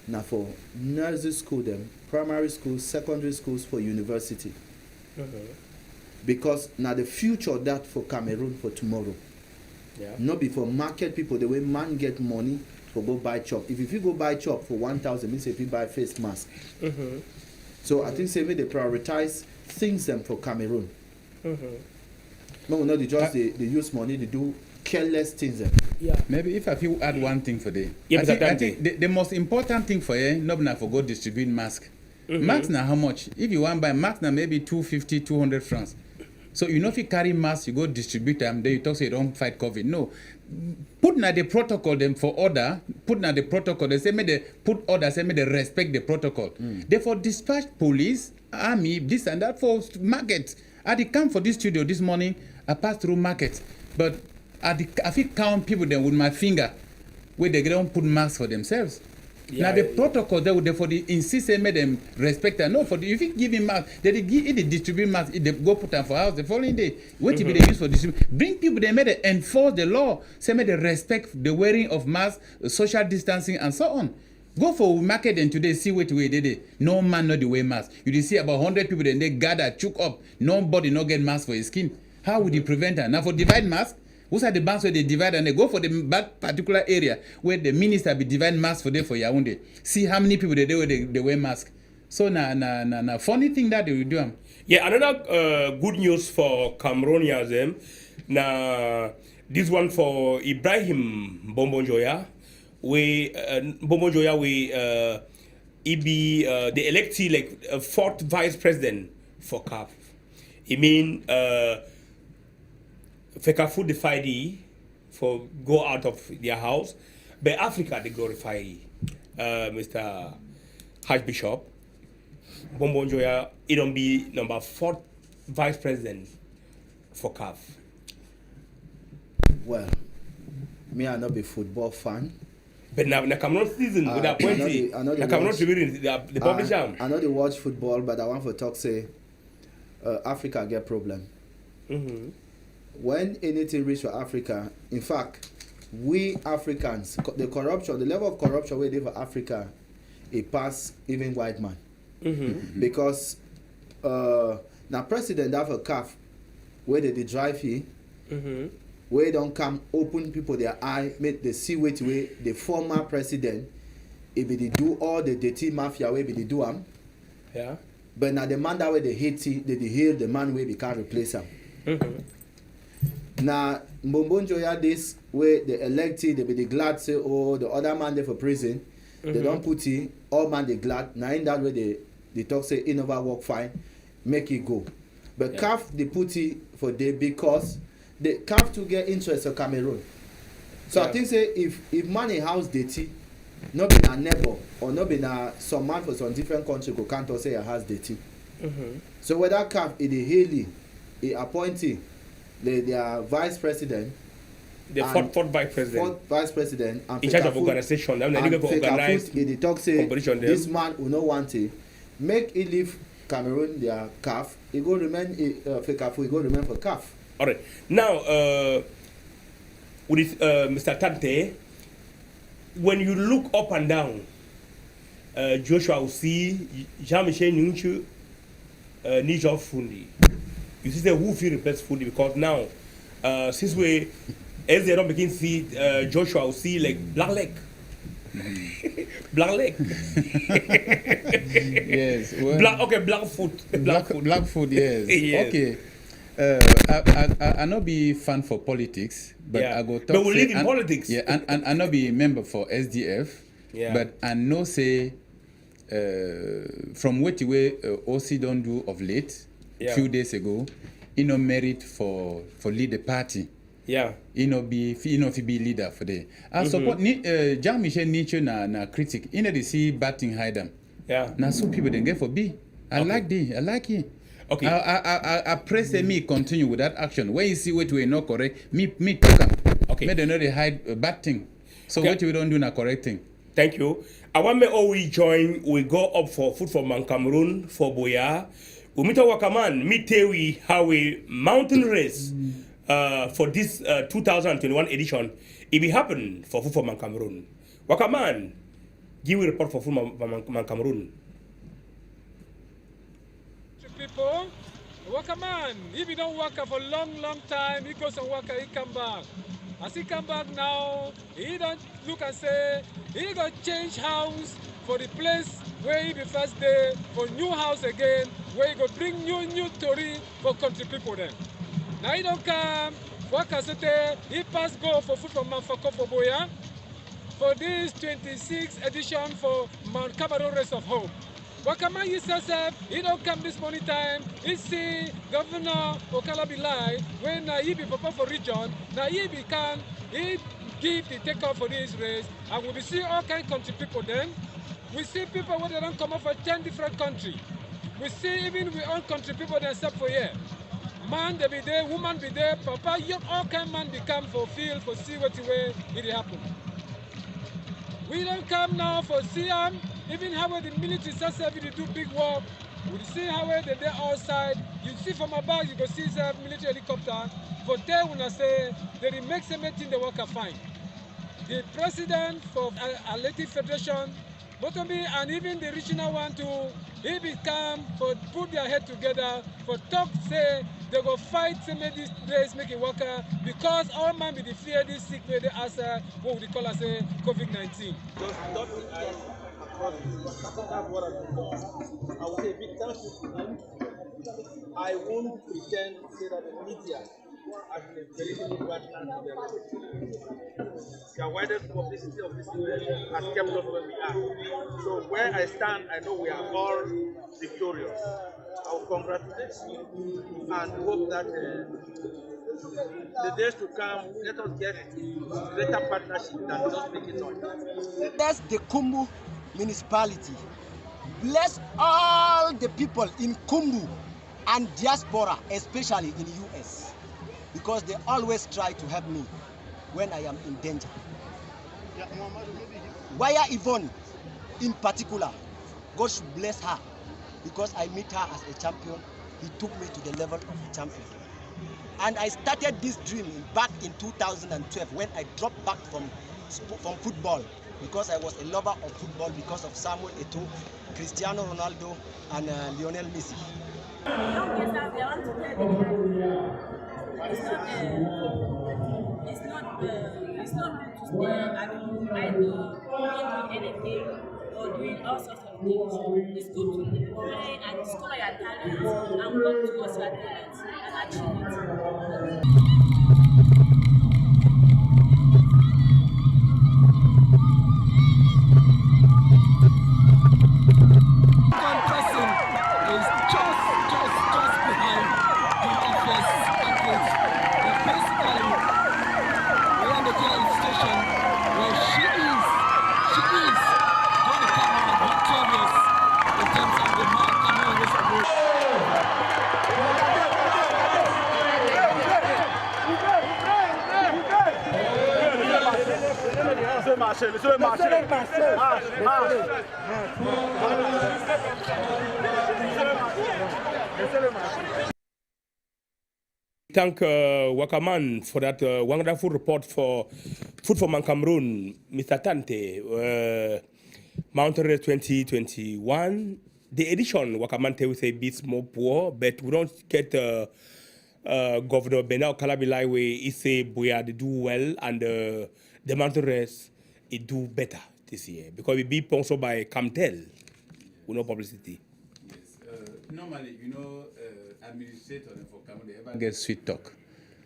Speaker 2: now for nursery school them, primary schools, secondary schools, for university. Because now the future of that for Cameroon for tomorrow. Yeah. Not before market people the way man get money for go buy chop. If you go buy chop for 1,000, means if you buy face mask. So I think say they prioritize things them for Cameroon. No, they just they use money to do careless things them.
Speaker 3: Yeah. Maybe if I feel add one thing for them. Yeah, I think the most important thing for you, not for go distribute mask. Mask now how much? If you want buy mask now maybe 250, 200 francs. So you know if you carry mask, you go distribute them, then you talk say you don't fight COVID. No. Put now the protocol them for order, put now the protocol, they say may they put order, say may they respect the protocol. Therefore dispatch police, army, this and that for market. I did come for this studio this morning, I passed through market. But I feel count people then with my finger where they don't put masks for themselves. Yeah, now the protocol they would for the insist they made them respect and no for the if you give him mask, they distribute masks, they go put them for house the following day. What if they use for distribute? Bring people they made enforce the law, say made they respect the wearing of masks, social distancing and so on. Go for market and today see what way they did. No man not the way mask. You did see about 100 people then they gather, choke up. Nobody not get mask for his skin. How would you prevent that? Now for divide mask, who's are the banks where they divide and they go for the particular area where the minister be divide mask for them for Yaoundé. See how many people they do they wear mask. So na funny thing that they will do.
Speaker 1: Yeah, another good news for Cameroonians. Now this one for Ibrahim Bombonjoya. We Bombonjoya he be the elected like fourth vice president for CAF. It mean Fekafu defy the for go out of their house, but Africa they glorify Mr. Archbishop Bombonjoya. It don't be number 4th vice president for CAF.
Speaker 2: Well, me I not be football fan.
Speaker 1: But now the Cameroon season with that point, the Cameroon Tribune the publisher.
Speaker 2: I know they watch football, but I want to talk say Africa get problem.
Speaker 1: Mm-hmm.
Speaker 2: When anything reach for Africa, in fact, we Africans, the corruption, the level of corruption we live for Africa, it pass even white man.
Speaker 1: Mm-hmm.
Speaker 2: Because now president have a CAF where they drive here,
Speaker 1: Mm-hmm.
Speaker 2: where don't come open people their eye, make they see which way the former president, if they do all the dirty mafia way they do them.
Speaker 1: Yeah.
Speaker 2: But now the man that way they hate they hear the man way they can't replace him.
Speaker 1: Mm-hmm.
Speaker 2: Now Mbonjoya this way they elected, they be glad say oh the other man there for prison, they don't put it, all man they glad. Now in that way they talk say it never work fine, make it go. But CAF they put it for day because they CAF to get interest of Cameroon. So I think say if money house dirty, not be a neighbor or not be a some man for some different country go can't say a house dirty.
Speaker 1: Mm-hmm.
Speaker 2: So whether CAF is the Haley, he appointing their vice president,
Speaker 1: The fourth vice president.
Speaker 2: fourth vice president, and
Speaker 1: In charge of organization. They
Speaker 2: and
Speaker 1: organize
Speaker 2: he talk say
Speaker 1: competition there.
Speaker 2: this man who no want it, make it leave Cameroon their CAF. He go remain Fekafu. He go remain for CAF.
Speaker 1: All right. Now, with Mr. Tante, when you look up and down, Joshua will see Jean-Michel Nunchu, Nijo Fundi. You see, who feel replace Fundi because now, since we, as they don't begin to see, Joshua will see like black leg. Black leg.
Speaker 3: Yes. Well,
Speaker 1: black foot.
Speaker 3: Black food, yes.
Speaker 1: Yes.
Speaker 3: Okay. I not be fan for politics, but I go talk.
Speaker 1: But we live in politics.
Speaker 3: Yeah, and I not be member for SDF.
Speaker 1: Yeah.
Speaker 3: But I know say from what way OC don't do of late, few days ago, he no merit for lead the party.
Speaker 1: Yeah.
Speaker 3: He no be leader for the. I support Jean-Michel Nietzsche na critic. He no dey see bad thing hide them.
Speaker 1: Yeah.
Speaker 3: Now some people then get for B. I like it.
Speaker 1: Okay.
Speaker 3: I praise me continue with that action. When you see what we not correct, me talk am.
Speaker 1: Okay.
Speaker 3: Me they know they hide a bad thing. So
Speaker 1: Okay.
Speaker 3: what we don't do na correct thing.
Speaker 1: Thank you. I want me all we join. We go up for food for Man Cameroon for Boya. We meet our Wakaman. Meet we how we mountain race for this 2021 edition. It will happen for food for Man Cameroon. Wakaman, give a report for food Man Cameroon.
Speaker 5: People, worker man, if he don't work for a long time, he goes and work, he come back. As he come back now, he don't look and say, he gonna change house for the place where he be first day, for new house again, where he go bring new Tori for country people then. Now he don't come, worker say, he pass go for food from Manfako for Boya, for this 26th edition for Mount Cameroon Race of Hope. Wakaman yourself, he don't come this morning time. He see Governor Okalabilai when he be papa for region. Now he give the take off for this race. And we see all kind of country people then. We see people where they don't come up for 10 different countries. We see even we own country people that step for here. Man they be there, woman be there, papa, young all kind man they come for field for see what the way it happen. We don't come now for see them. Even how the military starts to do big work, we see how they're outside. You see from above, you go see the military helicopter. But there, when I say they make something the worker fine. The president for Athletic Federation, Motombi and even the regional one too, he become for put their head together for talk say they go fight say make this race make it work because all man be the fear this sick way they answer what we call as say COVID-19.
Speaker 6: Just don't get across that's what I'm doing. I will say big thank you to him. I won't pretend to say that the media has been a very good partner to the race. The widest publicity of this event has kept us where we are. So where I stand, I know we are all victorious. I will congratulate you and hope that the days to come, let us get greater partnership than just making noise.
Speaker 7: Bless the Kumbu municipality. Bless all the people in Kumbu and diaspora, especially in US, because they always try to help me when I am in danger. Waya Yvonne, in particular, God should bless her because I meet her as a champion. He took me to the level of a champion. And I started this dream back in 2012 when I dropped back from football because I was a lover of football because of Samuel Eto'o, Cristiano Ronaldo, and Lionel Messi.
Speaker 8: It's not good to stay at home idle, not doing anything or doing all sorts of things. It's good to pray and discover your talents and work towards your talents and achieve it.
Speaker 1: Thank Wakaman for that wonderful report for Food for Man Cameroon, Mr. Tante. Mountain Race 2021. The edition, Wakaman will say, beats more poor, but we don't get Governor Benal Kalabilaiwe, he say, Boya, they do well, and the Mountain Race, it do better this year, because we be sponsored by Camtel, with no publicity.
Speaker 3: Yes, normally, you know, administrator for Cameroon, they ever get sweet talk.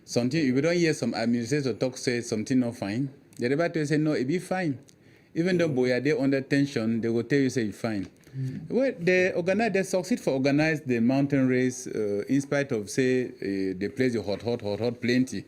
Speaker 3: Something, if you don't hear some administrator talk, say something not fine, they never tell you, say, no, it be fine. Even though Boya, they under tension, they will tell you, say, fine. Well, they succeed for organize the mountain race in spite of, say, they place the hot, plenty.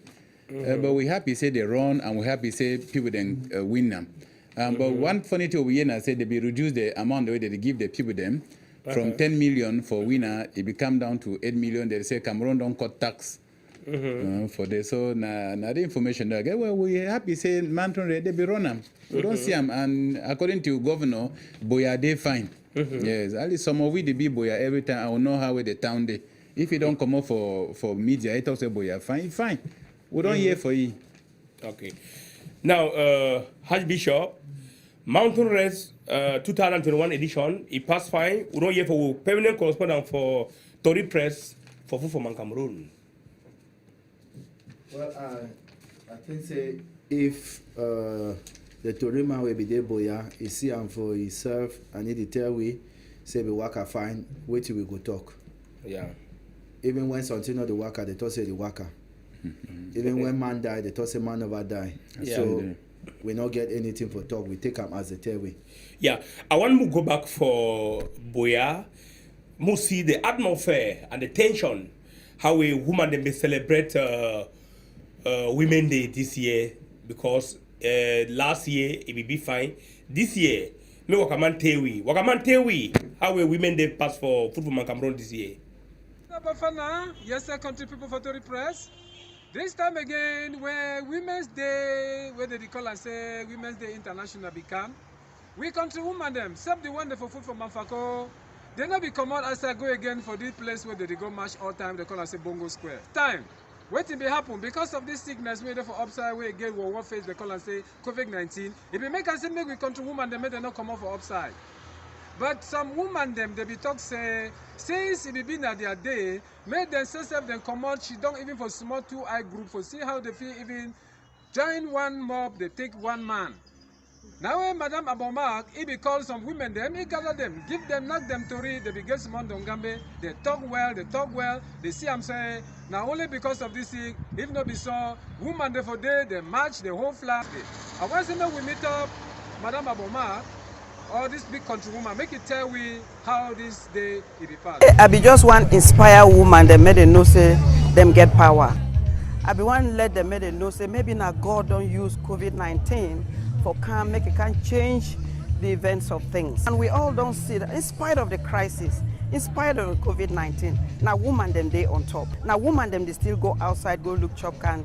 Speaker 3: But we happy, say, they run, and we happy, say, people then win them. But one funny thing over here, I said, they reduce the amount the way they give the people them. From 10 million for winner, it become down to 8 million. They say Cameroon don't cut tax for this. So now the information they get, well, we happy say mountain race, they be run them. We don't see them. And according to Governor, Boya, they fine. Yes, at least some of we they be Boya every time. I will know how the town they. If you don't come up for media, it also Boya fine. We don't hear for you.
Speaker 1: Okay. Now, Archbishop, Mountain Race 2021 edition, it passed fine. We don't hear for permanent correspondent for Tori Press for Food for Man Cameroon.
Speaker 2: Well, I think say if the Tori man will be there, Boya, he see him for himself and he tell we say the worker fine, wait till we go talk.
Speaker 1: Yeah.
Speaker 2: Even when something not the worker, they talk say the worker. Even when man die, they talk say man never die.
Speaker 1: Yeah.
Speaker 2: So we not get anything for talk. We take them as a tell we.
Speaker 1: Yeah, I want to go back for Boya. We see the atmosphere and the tension, how a woman they may celebrate Women Day this year, because last year it will be fine. This year, me Wakaman Tewi, how a Women Day pass for Food for Man Cameroon this year.
Speaker 5: Bafana, yes, country people for Tori Press. This time again, where Women's Day, where they call and say Women's Day International become, we country women them, except the one for Food for Manfako, they not be come out as I go again for this place where they go march all time, they call and say Bongo Square. Time, Wetin be happen because of this sickness wey dey for upside wey get one face dey call am say COVID-19. E be make am say make we country woman dem make dem no comot for upside. But some woman dem dey be talk say since e be na their day, make dem say sef dem comot she don even for small 2i group for see how they fit even join one mob dey take one man. Now when Madam Abomak, he be call some women them, he gather them, give them, knock them Tori, they be get some Dongambe, they talk well, they see I'm saying, now only because of this thing, if not be so, woman they for day, they march the whole flag. I want to know we meet up Madam Abomak, or this big country woman, make it tell we how this day it be passed.
Speaker 9: I be just one inspire woman that made them know say them get power. I be one let them make them know say maybe now God don't use COVID-19 for can make it can change the events of things. And we all don't see that in spite of the crisis, in spite of COVID-19, now woman them they on top. Now woman them they still go outside, go look chop can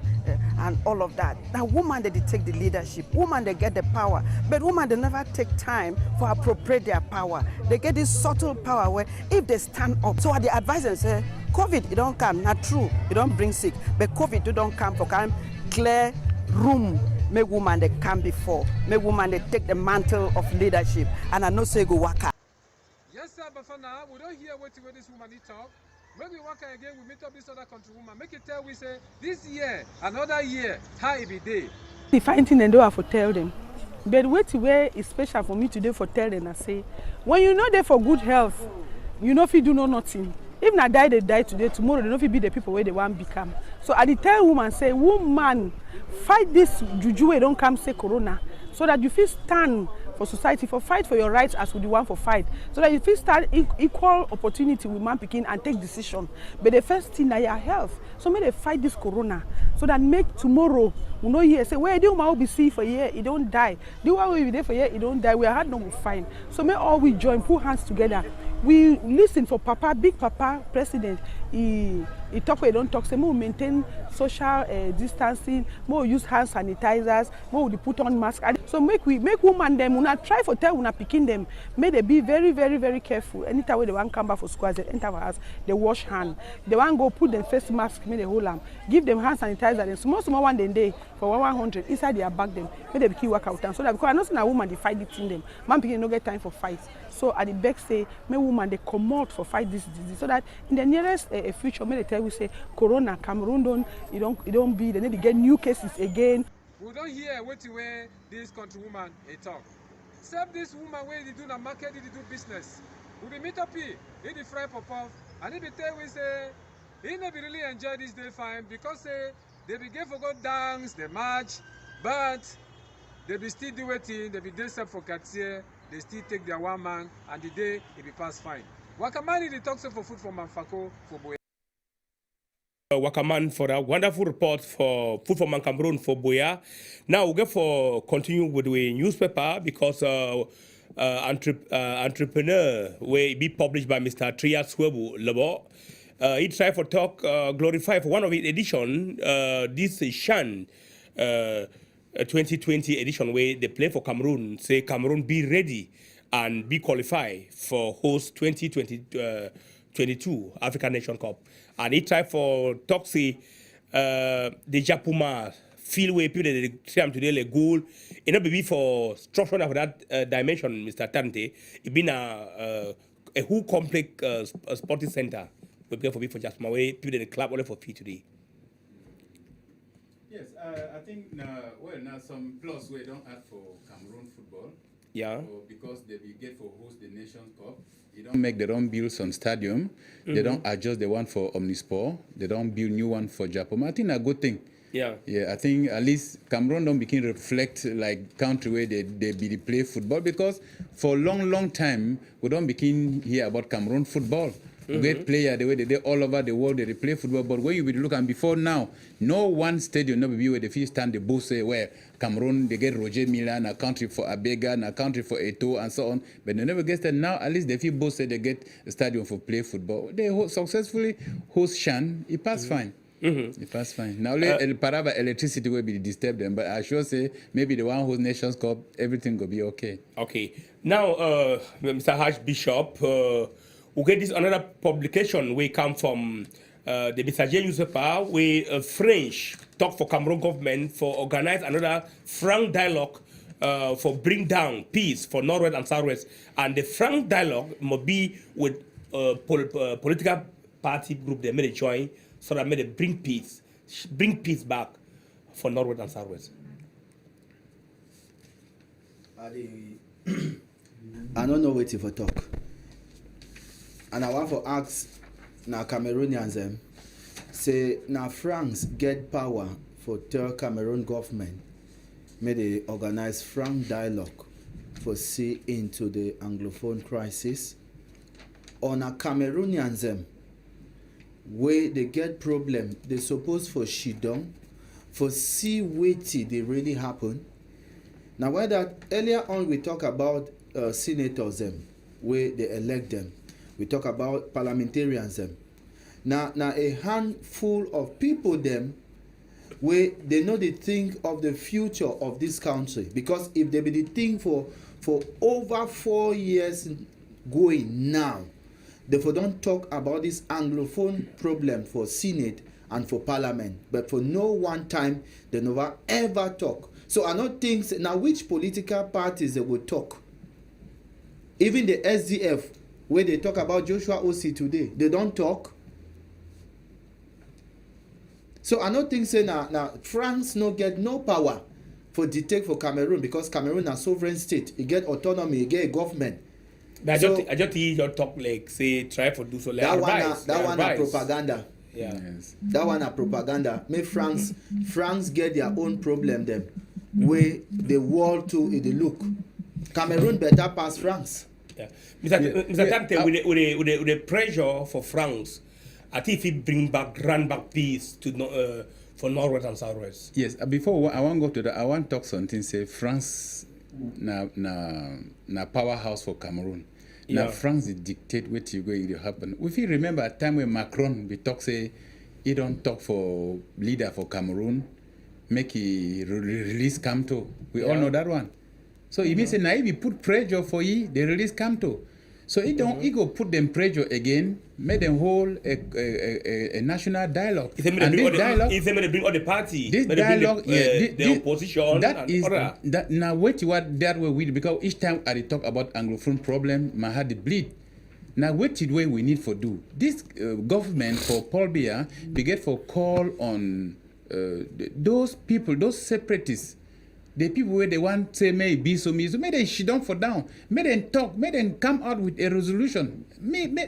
Speaker 9: and all of that. Now woman they take the leadership, woman they get the power, but woman they never take time for appropriate their power. They get this subtle power where if they stand up, so the advisor say, COVID, it don't come, not true, it don't bring sick, but COVID it don't come for can clear room. Make woman they come before, make woman they take the mantle of leadership, and I know say go waka.
Speaker 5: Yes, sir, Bafana, we don't hear what this woman talk. When we work again, we meet up this other country woman. Make it tell we say this year, another year, how it be day.
Speaker 10: The fine thing they do have to tell them. But what way is special for me today for tell them I say, when you know they for good health, you know if you do know nothing. If not die, they die today, tomorrow they know if you be the people where they want to become. So I tell woman say, woman, fight this juju where don't come say corona. So that you feel stand for society, for fight for your rights as we do one for fight. So that you feel stand equal opportunity with man picking and take decision. But the first thing is your health. So may they fight this corona. So that make tomorrow, we know here, say, where the woman will be see for a year, it don't die. The one will be there for a year, it don't die. We are hard no fine. So may all we join, put hands together. We listen for Papa, big Papa, president. He talk where he don't talk. Say, more maintain social distancing, more use hand sanitizers, more we put on mask. So make woman them, we not try for tell we not picking them. May they be very, very, very careful. Anytime they want come back for school, they enter our house, they wash hand. They want go put them face mask, may they hold them. Give them hand sanitizer. Then small one day for 100 inside their bag them. May they keep work out so that because I know some woman they fight between them. Man picking no get time for fight. So at the back say, may woman they come out for fight this disease. So that in the nearest future, may they tell we say Corona, Cameroon don't be. They need to get new cases again.
Speaker 5: We don't hear what way this country woman they talk. Except this woman where they do the market, they do business. We be meet up here, they fry pop-off, and they tell we say, he never really enjoy this day fine because they be get for go dance, they march, but they be still do waiting, they be dey set for Cartier, they still take their one man, and the day it be pass fine. Wakamani they talk so for food for Manfako for Boya.
Speaker 1: Wakaman for a wonderful report for Food for Man Cameroon for Boya. Now we'll get for continue with the newspaper because entrepreneur will be published by Mr. Tria Swebu Lebo. He tried for talk glorify for one of his edition. This is Shan 2020 edition where they play for Cameroon. Say Cameroon be ready and be qualified for host 2022 African Nation Cup. And he tried for Toxi, the Japuma field where people they try to do a goal. It not be for structure of that dimension, Mr. Tante. It been a whole complex sporting center. We play for people for Jasper where people in the club only for fee today.
Speaker 3: Yes, I think now some plus we don't add for Cameroon football.
Speaker 1: Yeah.
Speaker 3: Because they will get for host the Nations Cup. They don't make their own build some stadium. They don't adjust the one for Omnisport. They don't build new one for Japan. I think a good thing.
Speaker 1: Yeah.
Speaker 3: Yeah, I think at least Cameroon don't begin reflect like country where they be play football because for long time we don't begin hear about Cameroon football. Great player the way they all over the world they play football, but when you be looking before now, no one stadium never be where they feel stand the boost where Cameroon they get Roger Milan, a country for Abega, a country for Eto and so on, but they never get that. Now at least they feel both say they get a stadium for play football. They successfully host Shan, it passed fine. It passed fine. Now Parava electricity will be disturbed them, but I sure say maybe the one whose Nations Cup everything will be okay.
Speaker 1: Okay. Now Mr. Archbishop, we get this another publication we come from the Messager newspaper, we French talk for Cameroon government for organize another frank dialogue for bring down peace for Northwest and Southwest. And the frank dialogue must be with political party group they made a join so that made it bring peace back for Northwest and Southwest.
Speaker 2: I don't know what to talk. And I want to ask now Cameroonians them, say now France get power for tell Cameroon government, may they organize frank dialogue for see into the Anglophone crisis. Or now Cameroonians them, where they get problem, they suppose for shidong, for see what they really happen. Now whether earlier on we talk about senators them, where they elect them. We talk about parliamentarians them. Now a handful of people them where they know they think of the future of this country. Because if they be the thing for over 4 years going now, they don't talk about this Anglophone problem for Senate and for Parliament. But for no one time they never ever talk. So I don't think now which political parties they will talk. Even the SDF, where they talk about Joshua Osi today, they don't talk. So I don't think say now France no get no power for dictate for Cameroon because Cameroon a sovereign state. It get autonomy, it get a government.
Speaker 1: But
Speaker 2: So-
Speaker 1: I just hear your talk like say try for do so like
Speaker 2: That
Speaker 1: advice,
Speaker 2: one a
Speaker 1: advice.
Speaker 2: propaganda.
Speaker 1: Yeah.
Speaker 3: Yes.
Speaker 2: That one a propaganda. Make France get their own problem them. Where the world to it look. Cameroon better pass France.
Speaker 1: Yeah. Mr. Tante,
Speaker 3: Yeah,
Speaker 1: with the pressure for France, I think if it bring back grand back peace to for Northwest and Southwest.
Speaker 3: Yes, before I want to go to that, I want to talk something. Say France, na powerhouse for Cameroon.
Speaker 1: Yeah.
Speaker 3: Now France dictate what you going to happen. If you remember a time when Macron we talk say he don't talk for leader for Cameroon, make he release Camto. We all know that one. So it means now if you put pressure for he, they release Camto. So he don't he go put them pressure again, make them hold a national dialogue.
Speaker 1: If they
Speaker 3: And this dialogue,
Speaker 1: bring all the party,
Speaker 3: this
Speaker 1: may they bring
Speaker 3: dialogue,
Speaker 1: the opposition
Speaker 3: that
Speaker 1: and
Speaker 3: is
Speaker 1: other.
Speaker 3: that now what that way we because each time I talk about Anglophone problem, my heart bleed. Now what the way we need for do this government for Paul Biya, we get for call on those people, those separatists. The people where they want say may be so me, so may they shit down for down, may them talk, may them come out with a resolution.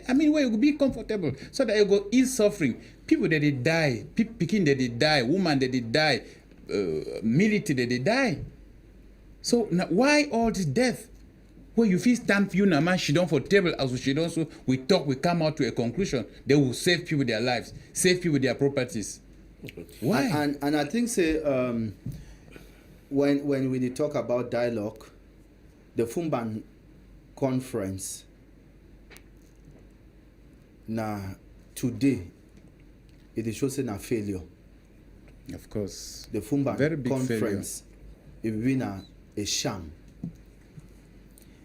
Speaker 3: I mean where you be comfortable so that you go ease suffering. People that they die, picking that they die, woman that they die, military that they die. So now why all this death? Where you feel stamp you now man she down for table as we she don't so we talk, we come out to a conclusion. They will save people their lives, save people their properties. Why?
Speaker 2: And I think say when we talk about dialogue, the Fumban conference now today it shows a failure.
Speaker 3: Of course.
Speaker 2: The Fumban
Speaker 3: Very big
Speaker 2: conference it been a sham.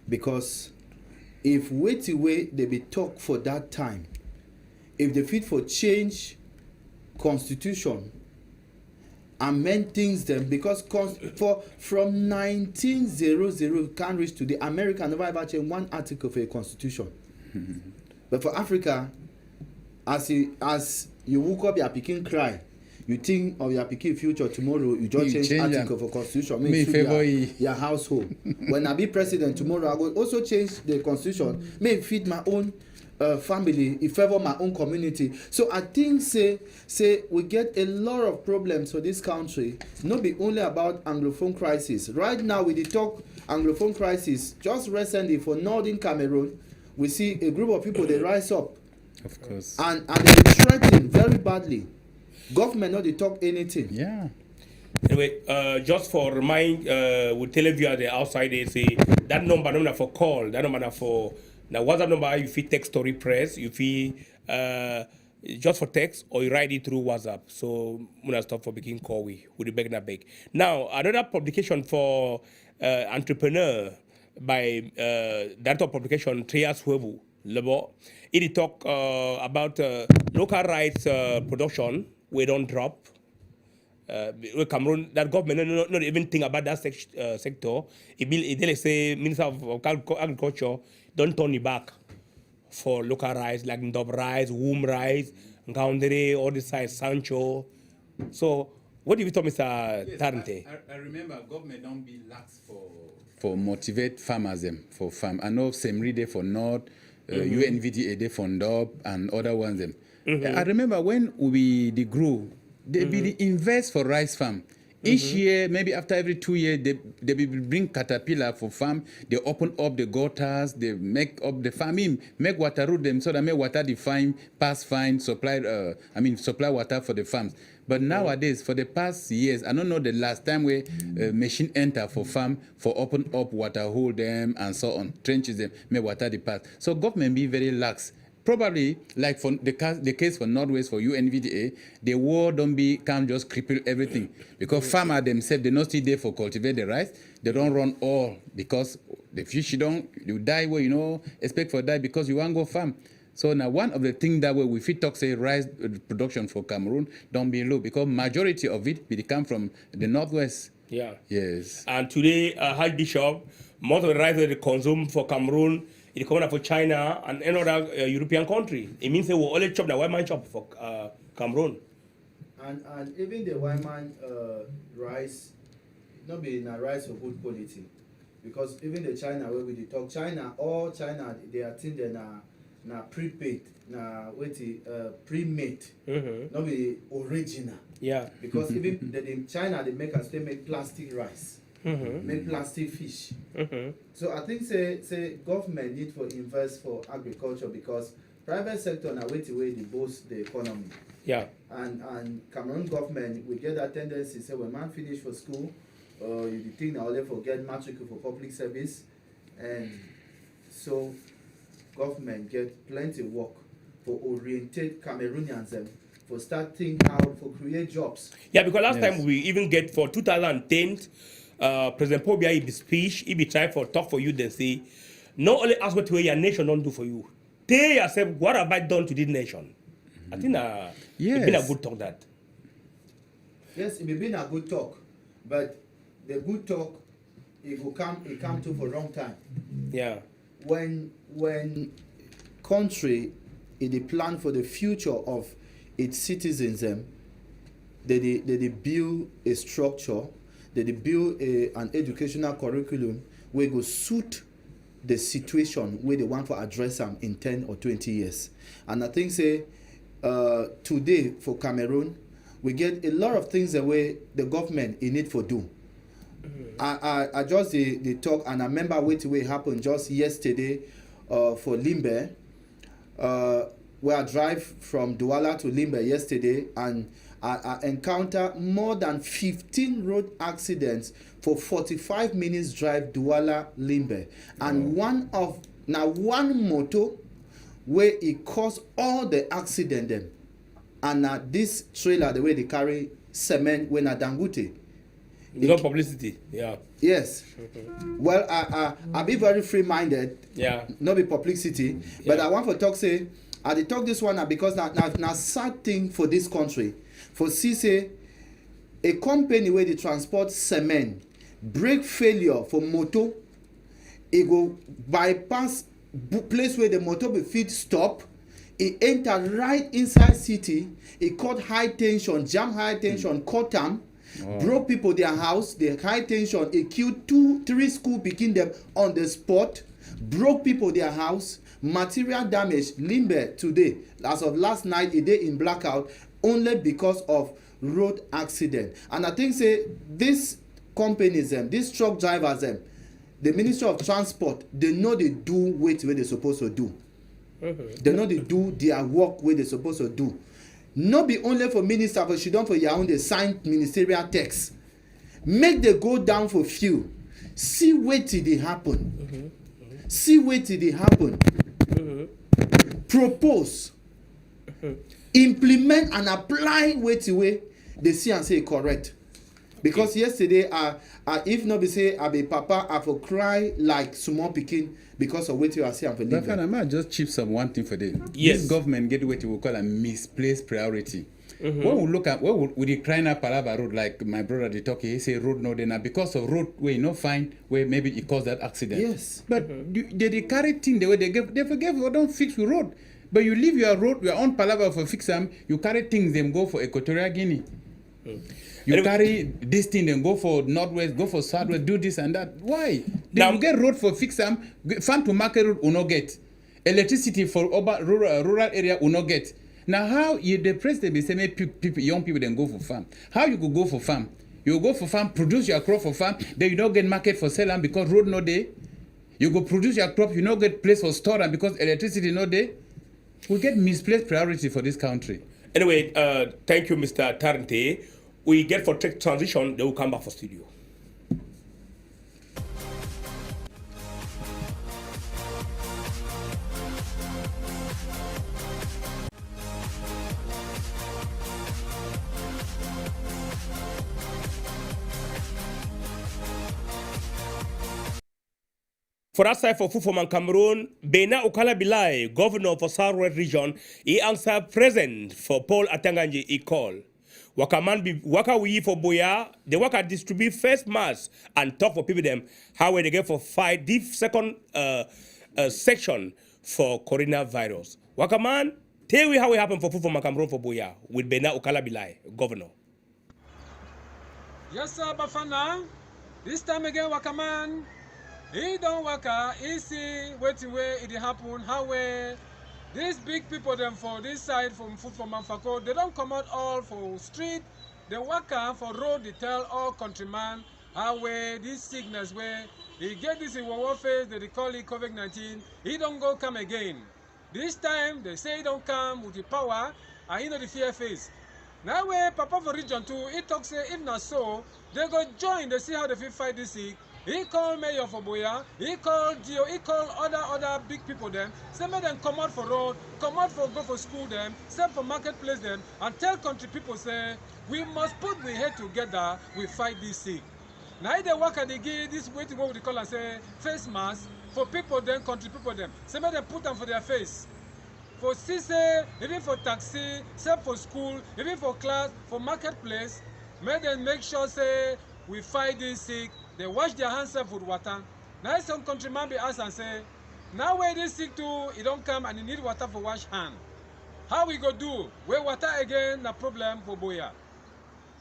Speaker 2: Because if wait away they be talk for that time, if they fit for change constitution, amend things them because from 1900 can reach to the America never ever change one article for a constitution. But for Africa, as you woke up your picking cry, you think of your picking future tomorrow, you just change article for constitution, may favor your household. When I be president tomorrow, I will also change the constitution, may feed my own family, it favor my own community. So I think say we get a lot of problems for this country, not be only about Anglophone crisis. Right now we talk Anglophone crisis. Just recently for Northern Cameroon, we see a group of people they rise up.
Speaker 3: Of course.
Speaker 2: And they threaten very badly. Government not they talk anything.
Speaker 3: Yeah.
Speaker 1: Anyway, just for remind, we tell you at the outside, they say that number for call, that number for now. WhatsApp number you feel text Tori Press, you feel just for text or you write it through WhatsApp. So when I stop for making call, we the beg na beg. Now another publication for entrepreneur by that of publication Trias Webu. labor. It talk about local rights production. We don't drop. Cameroon, that government not even think about that sector. It say Minister of Agriculture don't turn it back for local rice like Ndob rice, Womb rice, Ngaundere, all this size, Sancho. So, what do you tell Mr. Tarante?
Speaker 3: I remember government don't be lax for motivate farmers them for farm. I know SEMRI Day for North, UNVDA Day for Ndob, and other ones them. I remember when we grew, they be invest for rice farm. Each year, maybe after every 2 years, they bring caterpillar for farm. They open up the gutters. They make up the farming, make water route them so that make water define, pass fine, supply. Supply water for the farms. But nowadays, for the past years, I don't know the last time where machine enter for farm for open up water hole them and so on, trenches them, make water depart. So government be very lax. Probably, like for the case for Northwest for UNVDA, the war can't just cripple everything. Because farmers themselves, they're not still there for cultivate the rice. They don't run all because the fish you die where expect for that because you want to go farm. So now one of the things that we fit talk say rice production for Cameroon don't be low because majority of it will come from the Northwest.
Speaker 1: Yeah.
Speaker 3: Yes.
Speaker 1: And today, High Bishop, most of the rice that they consume for Cameroon, it coming out for China and another European country. It means they will only chop the white man chop for Cameroon.
Speaker 2: And even the white man rice, not be na rice of good quality, because even the China where we talk China, they are think they na prepaid, na pre-made, not be original.
Speaker 1: Yeah.
Speaker 2: Because even in China they make plastic rice. Make plastic fish. So I think say government need to invest for agriculture because private sector now way to boost the economy.
Speaker 1: Yeah.
Speaker 2: And Cameroon government we get that tendency say when man finish for school, you think now they forget matricle for public service, and so government get plenty work for orientate Cameroonians for starting how for create jobs.
Speaker 1: Yeah, because last time we even get for 2010. President Pobia, he be speech, he be try for talk for you, then say, not only ask what your nation don't do for you. Tell yourself, what have I done to this nation? I think it's been a good talk that.
Speaker 2: Yes, it been a good talk, but the good talk, it come to for a long time.
Speaker 1: Yeah.
Speaker 2: When country, it plan for the future of its citizens, they build a structure. They build an educational curriculum where go suit the situation where they want to address them in 10 or 20 years. And I think today for Cameroon, we get a lot of things the way the government in it for do. I just the talk and I remember what happened just yesterday for Limbe, where I drive from Douala to Limbe yesterday and I encounter more than 15 road accidents for 45 minutes drive Douala Limbe. And one motor where it caused all the accident them. And this trailer, the way they carry cement when at Dangote.
Speaker 1: Publicity, yeah.
Speaker 2: Yes. Well, I be very free-minded.
Speaker 1: Yeah.
Speaker 2: Not be publicity. But I want to talk I talk this one because now sad thing for this country. For say a company where they transport cement, brake failure for motor, it go bypass place where the motor will fit stop, it enter right inside city, it caught high tension, jam high tension, caught them, broke people their house, the high tension, it killed 2-3 school picking them on the spot, broke people their house, material damage, Limbe today, as of last night, a day in blackout, only because of road accident. And I think these companies, these truck drivers, the Ministry of Transport, they know they do what they're supposed to do. They know they do their work where they're supposed to do. Not be only for minister, but she don't for your own, they sign ministerial text. Make they go down for few. See what did they happen. See what did they happen. Propose. Implement and apply way they see and say correct. Because yesterday, if not be say I be papa, I for cry like small pikin because of what you are saying for
Speaker 3: Bafana, I might just chip some one thing for them.
Speaker 1: Yes.
Speaker 3: This government get what we call a misplaced priority. When we look at we the crying up Palava road, like my brother they talk, he say road no then because of road where you no find where maybe it caused that accident.
Speaker 2: Yes.
Speaker 3: But they carry thing the way they forget or don't fix the road. But you leave your road, your own Palava for fix them, you carry things them go for Equatorial Guinea. You carry this thing and go for northwest, go for southwest, do this and that. Why? Now you get road for fix them, farm to market road will not get. Electricity for rural area will not get. Now how you the president say make people, young people then go for farm? How you could go for farm? You go for farm, produce your crop for farm, then you don't get market for selling because road no day. You go produce your crop, you don't get place for store and because electricity no day. We get misplaced priority for this country.
Speaker 1: Anyway, thank you, Mr. Tarente. We get for tech transition, they will come back for studio. For that side for Fufoman Cameroon, Bena Okala Bilai, governor for Southwest region, he answered present for Paul Atanganji he call. Waka we for Boya, the waka distribute first mass and talk for people them how they get for fight this second section for coronavirus. Waka man, tell we how it happened for Fufoman Cameroon for Boya with Bena Okala Bilai, governor.
Speaker 5: Yes, sir, Bafana. This time again, Wakaman. He don't waka, he see waiting where it happen, how where these big people them for this side from food from Manfako, they don't come out all for street, they waka for road, they tell all countrymen how where this sickness where he get this in war face, they call it COVID-19, he don't go come again. This time they say he don't come with the power and he know the fear face. Now where Papa for region 2, he talk say if not so, they go join, they see how they fit fight this sick. He called Mayor for Boya, he called Gio, he called other big people them, say make them come out for road, come out for go for school them, send for marketplace them, and tell country people say, we must put we head together, we fight this sick. Now they work at the give this waiting what we call and say face mask for people them, country people them. Say make them put them for their face. For CC, even for taxi, same for school, even for class, for marketplace, make them make sure say we fight this sick. They wash their hands up with water. Now some countryman be asked and say, now where this sick too, he don't come and he need water for wash hand. How we go do? Where water again, na problem for Boya.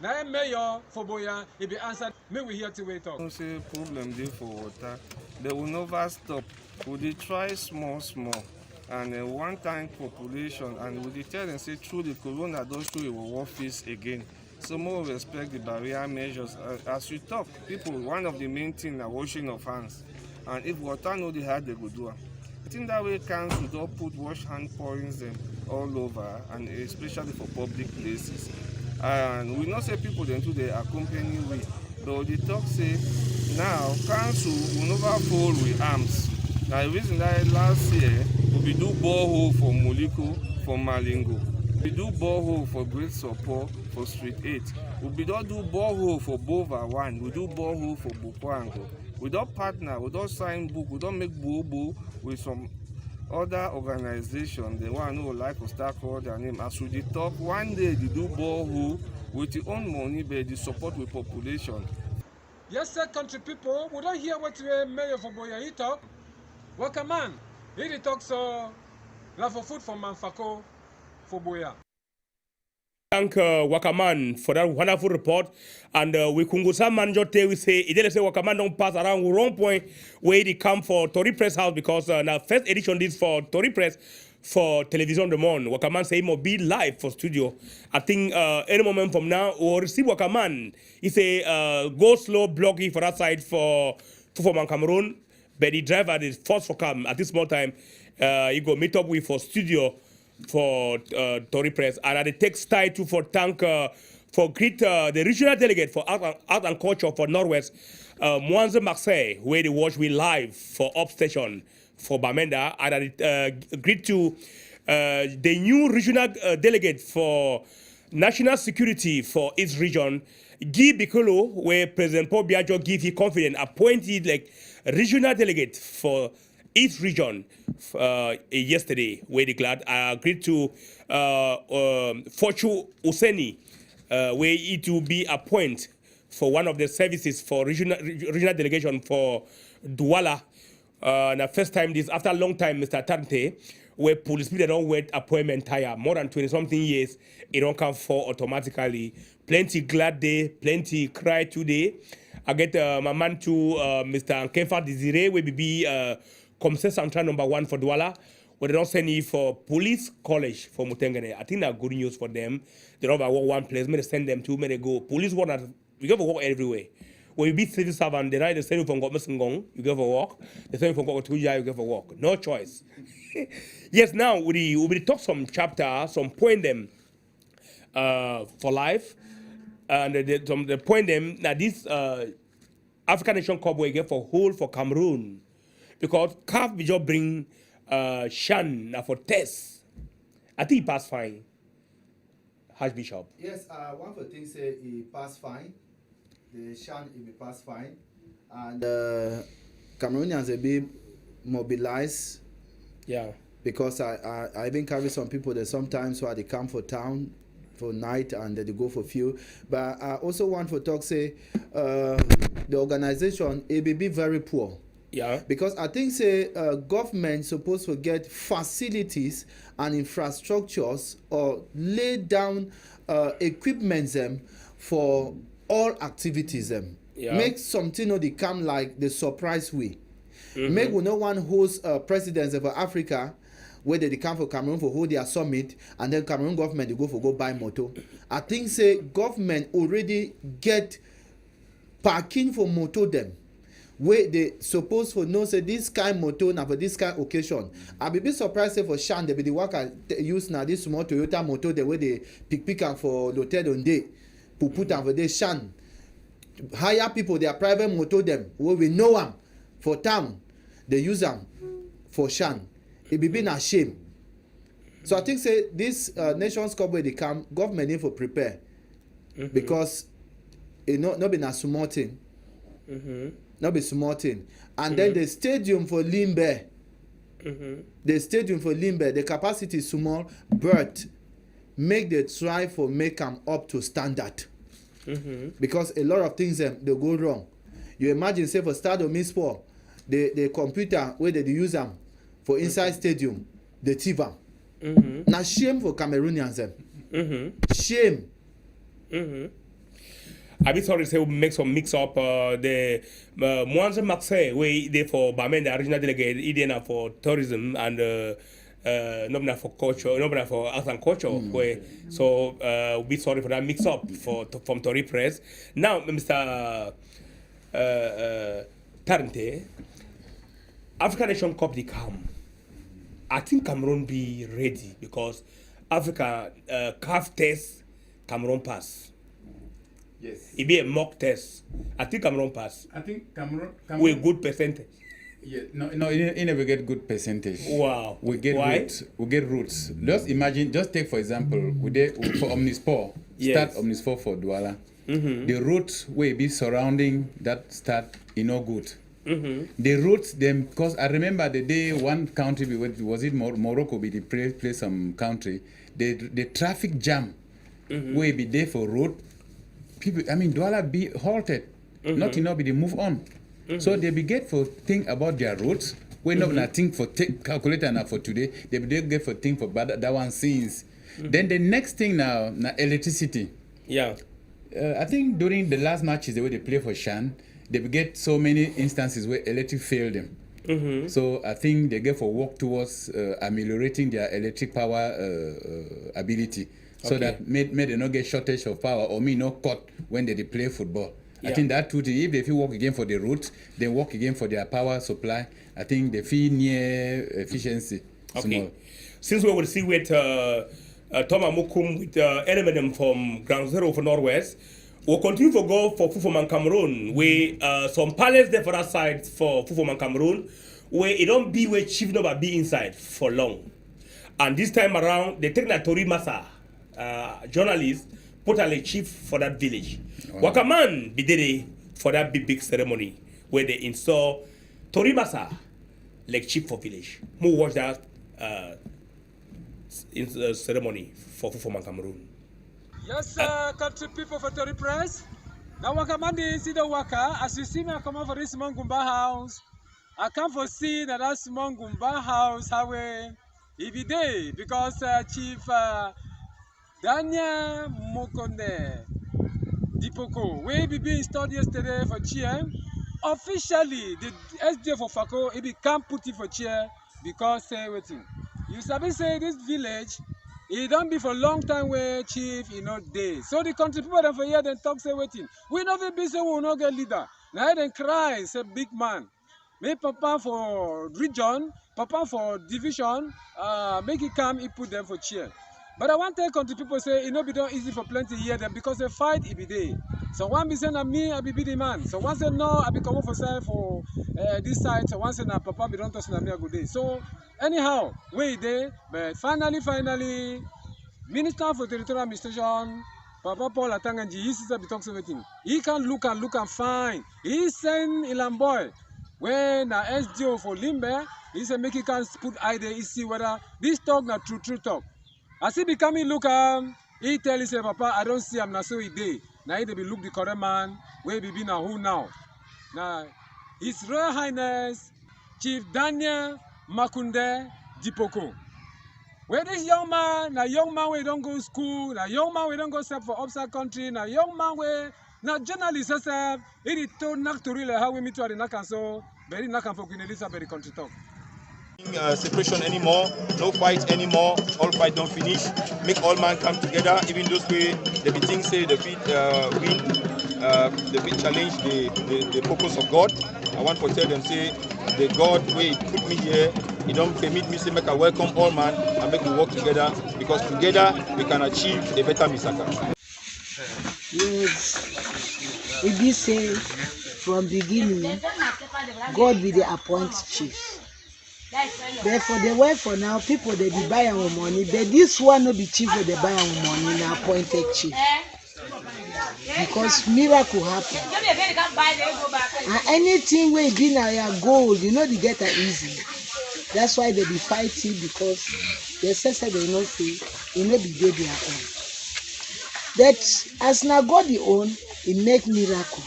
Speaker 5: Now mayor for Boya, he be answered, may we hear to wait up.
Speaker 11: Don't say problem there for water. They will never stop. Would they try small, and one time population, and would they tell them say through the corona don't show it will face again. So more respect the barrier measures. As we talk, people, one of the main things are washing of hands. And if water no they had, they go do it. I think that way council don't put wash hand points them all over, and especially for public places. And we not say people then do they accompany we, but the talk say now council will never fall with arms. Now the reason that last year we do borehole for Moliko, for Malingo. We do borehole for Great Support for Street 8. We don't do borehole for Bova 1. We do borehole for Bukwango. We don't partner, we don't sign book, we don't make bobo with some other organization. They want to know like to start call their name. As we talk, one day they do borehole with the own money, but the support with population.
Speaker 5: Yes, sir, country people, we don't hear what the mayor for Boya he talk. Waka man, he talk so, now for food from Manfako. For Boya.
Speaker 1: Thank Wakaman for that wonderful report. And we kungusa manjote we say it say Wakaman don't pass around wrong point where they come for Tori Press House because now first edition this for Tori Press for Television de Monde. Wakaman say he must be live for studio. I think any moment from now we'll receive Wakaman. He say go slow blocking for that side for Cameroon. But the driver is forced for come at this small time. He go meet up with for studio for Tori Press, and at the text title for thank for greet the regional delegate for art and culture for Northwest, Mwanze Marseille, where they watch we live for Upstation for Bamenda, and at greet to the new regional delegate for national security for its region, Guy Bikolo, where President Paul Biagio give his confidence, appointed like regional delegate for each region yesterday, where declared agreed to Fortu Useni, where it will be appointed for one of the services for regional delegation for Douala. The first time this, after a long time, Mr. Tante, where police people don't wait appointment tire, more than 20-something years, it don't come for automatically. Plenty glad day, plenty cry today. I get my man to Mr. Nkefa Desire, will be Commissaire Central #1 for Douala, where they don't send you for police college for Mutengene. I think that's good news for them. They don't have one place, may they send them to, may they go. Police work, we go for work everywhere. When you be civil servant, they send you from Gong, you go for work. They send you from Tuja, you go for work. No choice. Yes, now we will talk some chapter, some point them for life. And the point them that this African Nation Cup will get for whole for Cameroon. Because CAF will just bring Shan for test. I think he passed fine. Archbishop.
Speaker 2: Yes, one for things say he passed fine. The Shan he passed fine. And Cameroonians will be mobilized.
Speaker 1: Yeah.
Speaker 2: Because I even carry some people that sometimes where they come for town for night and they go for fuel. But I also want to talk say the organization it will be very poor.
Speaker 1: Yeah.
Speaker 2: Because I think say government supposed to get facilities and infrastructures or lay down equipment them for all activities them.
Speaker 1: Yeah.
Speaker 2: Make something they come like the surprise way. Make we no one host presidents of Africa where they come for Cameroon for hold their summit and then Cameroon government they go buy motor. I think say government already get parking for motor them where they supposed for know say this kind motor now for this kind occasion. I be surprised say for Shan they be the work I use now this small Toyota motor the way they pick am for l'hotel on day put am for the Shan. Hire people their private motor them where we know them for town. They use them for Shan. It be been a shame. So I think say this Nations Cup where they come, government need for prepare because it not been a small thing. Not be small thing. And then the stadium for Limbe. The stadium for Limbe, the capacity is small, but make the try for make them up to standard. Because a lot of things they go wrong. You imagine say for Stade Omnisport, the computer where they use them for inside stadium, the TV. Now shame for Cameroonians them. Shame.
Speaker 1: I be sorry to say we make some mix up the Mwanza Marseille where they for Bamenda the regional delegate, Idena for tourism and not for culture, not for arts and culture. Where so we sorry for that mix up from Tori Press. Now, Mr. Tarente, African Nation Cup they come. I think Cameroon be ready because Africa CAF test, Cameroon pass.
Speaker 3: Yes.
Speaker 1: It be a mock test. I think Cameroon pass.
Speaker 3: I think Cameroon
Speaker 1: with good percentage.
Speaker 3: Yeah, no, you never get good percentage.
Speaker 1: Wow.
Speaker 3: We get
Speaker 1: Why?
Speaker 3: roots. We get roots. Just imagine. Just take for example, for Omnisport.
Speaker 1: Yes.
Speaker 3: Start Omnisport for Douala. The routes will be surrounding that start. No good. The routes them because I remember the day one country was it Morocco be the place some country the traffic jam will be there for road people. I mean Douala be halted. Not enough be they move on. So they be get for think about their routes. We not think for calculator now for today. They be get for think for that one since. Then the next thing now electricity.
Speaker 1: Yeah.
Speaker 3: I think during the last matches the way they play for Shan, they get so many instances where electric failed them. So I think they get for work towards ameliorating their electric power ability, so that may they not get shortage of power or me not cut when they play football. I think that too. If they feel work again for the route, they work again for their power supply. I think they feel near efficiency. Small.
Speaker 1: Since we will see with Thomas Mukum with element from Ground Zero for Northwest. We'll continue to go for Fufuman Cameroon, where some palace there for that side for Fufuman Cameroon, where it don't be where chief number be inside for long. And this time around, they take that Tori Massa, journalist, put a chief for that village. Wakaman bidere for that big ceremony where they install Tori Masa like chief for village. Who watch that ceremony for Cameroon?
Speaker 5: Yes, country people for Tori Press. Now Wakamandi see the waka. As you see me, I come over for this Mongumba house. I come for see that that's Mongumba house. How every day because Chief Daniel Mokonde Dipoko, we be being installed yesterday for chair. Officially, the SDF of Fako, it can't put it for chair because say waiting. You sabi say this village, it don't be for a long time where chief not day. So the country people them for here then talk say waiting. We never be say we will not get leader. Now then cry, say big man. Make papa for region, papa for division, make it come, he put them for chair. But I want to tell country people say it not be done easy for plenty here them because they fight it be day. So one be saying me, I be the man. So one say no, I be coming for side for this side. So one say na papa be don't touch na me a good day. So anyhow, we there, but finally, Minister for Territorial Administration, Papa Paul Atanganji, he says be talking everything. He can look and fine. He send Ilamboy when na SDO for Limbe, he said make he can put eye there, he see whether this talk na true talk. As he becoming look he tell he say, Papa, I don't see him na so he day. Now he be look the correct man, where be na who now. Now His Royal Highness Chief Daniel Makunde Dipoko. Where this young man we don't go school, na young man we don't go serve for outside country, na young man we na journalist serve, he told nak to really how we meet to the nakan so very nakan for Queen Elizabeth the country talk.
Speaker 12: Separation anymore, no fight anymore, all fight don't finish. Make all man come together, even those way the beating say the beat win, the beat challenge the purpose of God. I want to tell them say the God way put me here, he don't permit me say make I welcome all man and make we work together because together we can achieve a better Misaka.
Speaker 13: Yes, it be say from beginning God will the appoint chiefs. But for the work for now, people they be buy our money. But this one no be chief for the buy our money, na appointed chief. Because miracle happen. And anything where be na your goal, you know they get it easy. That's why they be fighting because they say they know say it no be their own. That as na God the own, it make miracle.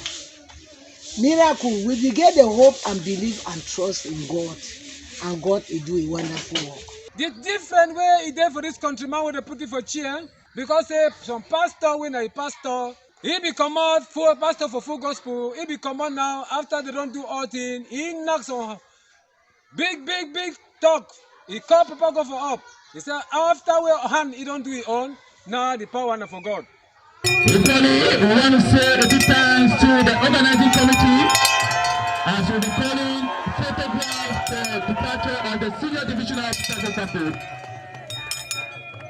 Speaker 13: Miracle we be get the hope and believe and trust in God. And God will do a wonderful work.
Speaker 5: The different way he did for this country man when they put it for chair because some pastor when a pastor he become out full pastor for full gospel he become out now after they don't do all things he knocks on big talk he call people go for up he said after we hand he don't do it all now the power now for God.
Speaker 14: Equally, we want to say a big thanks to the organizing committee as we'll be calling photographs the departure of the senior divisional officer support.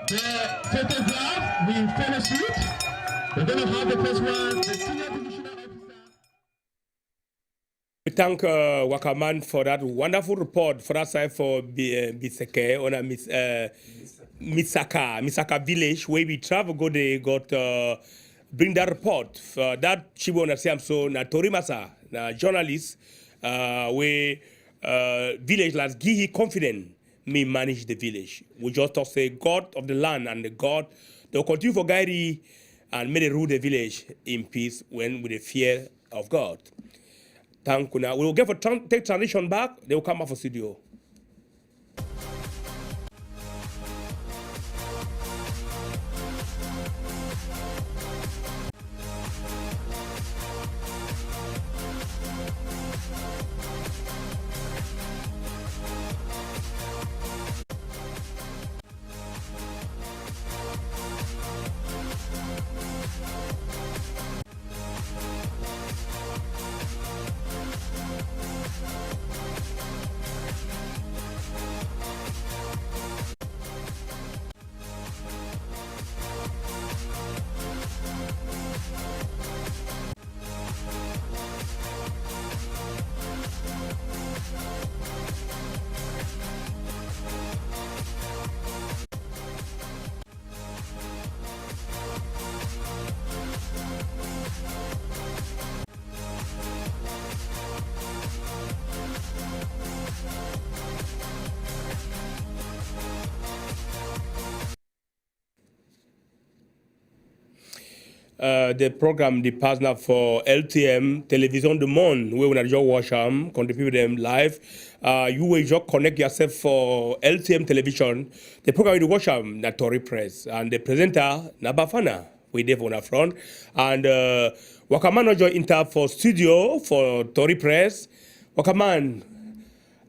Speaker 14: The photograph we follow suit. We're going to have the first one, the senior divisional officer.
Speaker 1: We thank Wakaman for that wonderful report for that side for Biseke on a Misaka village where we travel go they got bring that report that Chibo na Siam so na Tori Masa na journalist where village las give he confident me manage the village. We just talk say God of the land and the God they will continue for guide and may they rule the village in peace when with the fear of God. Thank you. We will get for take transition back. They will come back for studio. the program, the partner for LTM Television du Monde, where we just watch them, contribute them live. You will just connect yourself for LTM Television. The program you watch them, na Tori Press, and the presenter, na Bafana, we there on the front. And Wakaman just enter for studio for Tori Press. Wakaman,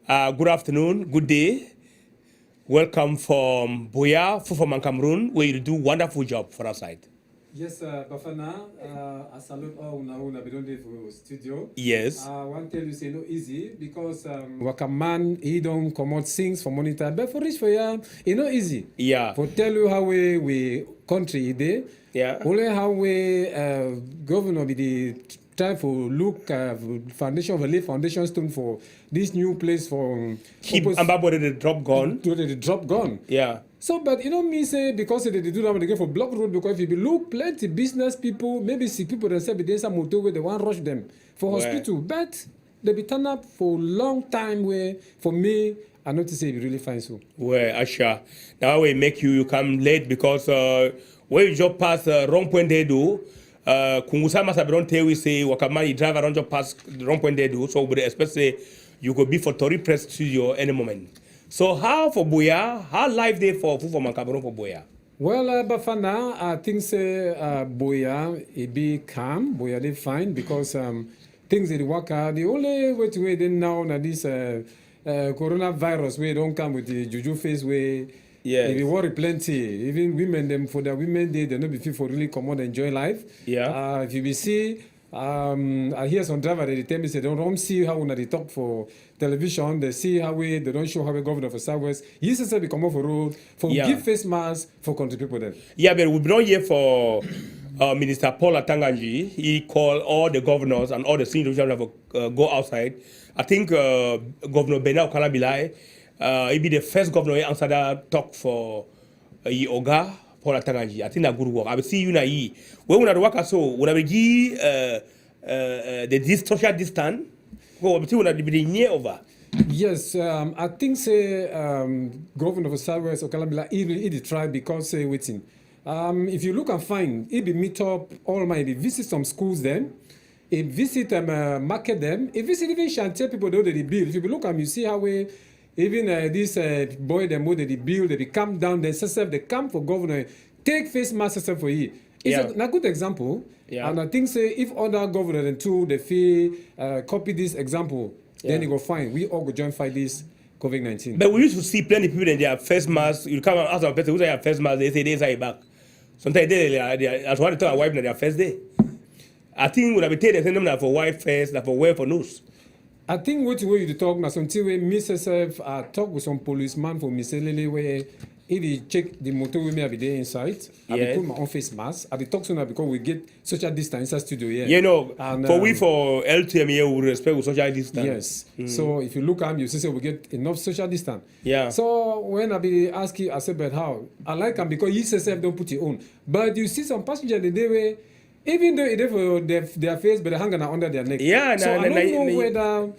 Speaker 1: good afternoon, good day. Welcome from Buea, from Cameroon, where you do wonderful job for our side.
Speaker 5: Yes, Bafana, I salute all una be don dey for studio.
Speaker 1: Yes.
Speaker 5: I want to tell you say no easy because Wakaman he don't come out sings for monitor, but for reach for ya, it no easy.
Speaker 1: Yeah.
Speaker 5: For tell you how we country dey.
Speaker 1: Yeah.
Speaker 5: Only how we governor be the try for look foundation stone for this new place for
Speaker 1: keep Ambabode the drop gun.
Speaker 5: To the drop gun.
Speaker 1: Yeah.
Speaker 5: So, but you know me say because they do that when they go for block road because if you look plenty business people, maybe see people themselves there's some motor where they want rush them for hospital, but they be turn up for long time where for me I notice it really fine so.
Speaker 1: Well, Asha, now we make you come late because when you just pass wrong point they do. Kungusama sabi don't tell we say Wakaman you drive around just past the wrong point they do, so we expect say you could be for Tori Press studio any moment. So how for Buea? How live day for Cameroon for Buea?
Speaker 5: Well, Bafana, I think say Buea it be calm. Buea they fine because things that work out. The only way to wait now na this coronavirus way don't come with the juju face way.
Speaker 1: Yeah.
Speaker 5: They worry plenty. Even women them for the women they not be fit for really come out and enjoy life.
Speaker 1: Yeah.
Speaker 5: If you be see. I hear some driver they tell me say they don't see how when they talk for television, they see how they don't show how we governor for Southwest. He says we come off a road for give face mask for country people then.
Speaker 1: Yeah, but we've been here for Minister Paul Atanganji. He called all the governors and all the senior officials to go outside. I think Governor Benau Kalabilai, he be the first governor who answered that talk for Oga. Paul Atanganji, I think that good work. I will see you na ye. When we work so, we will give the social distance. Go up to we be near over.
Speaker 5: Yes, I think say Governor of Southwest Okalabila he try because say waiting. If you look and find, he be meet up all my visit some schools then. He visit market them. He visit even Chantier people though they build. If you look and you see how we. Even this boy, them who they build, they come down, they come for governor, take face mask for you. It's a good example.
Speaker 1: Yeah.
Speaker 5: And I think say if other governor and two they feel copy this example, then you go fine. We all go join fight this COVID-19.
Speaker 1: But we used to see plenty of people in their face mask. You come and ask a person who's their face mask, they say they back. Sometimes they as one time wipe their first day. I think when I be telling them for white face, for wear for nose.
Speaker 5: I think what you talk now, something where myself talk with some policeman for Miss Lele where if he check the motor with me every day inside, I put my own face mask. I talk to now because we get social distance inside studio here.
Speaker 1: You know, and, for LTM here we respect with social distance.
Speaker 5: Yes. So if you look at me, you see we get enough social distance.
Speaker 1: Yeah.
Speaker 5: So when I be asking, I said, but how? I like them because you yourself don't put your own. But you see some passenger the day where even though it's for their face, but they hang under their neck.
Speaker 1: Yeah,
Speaker 5: so I don't know whether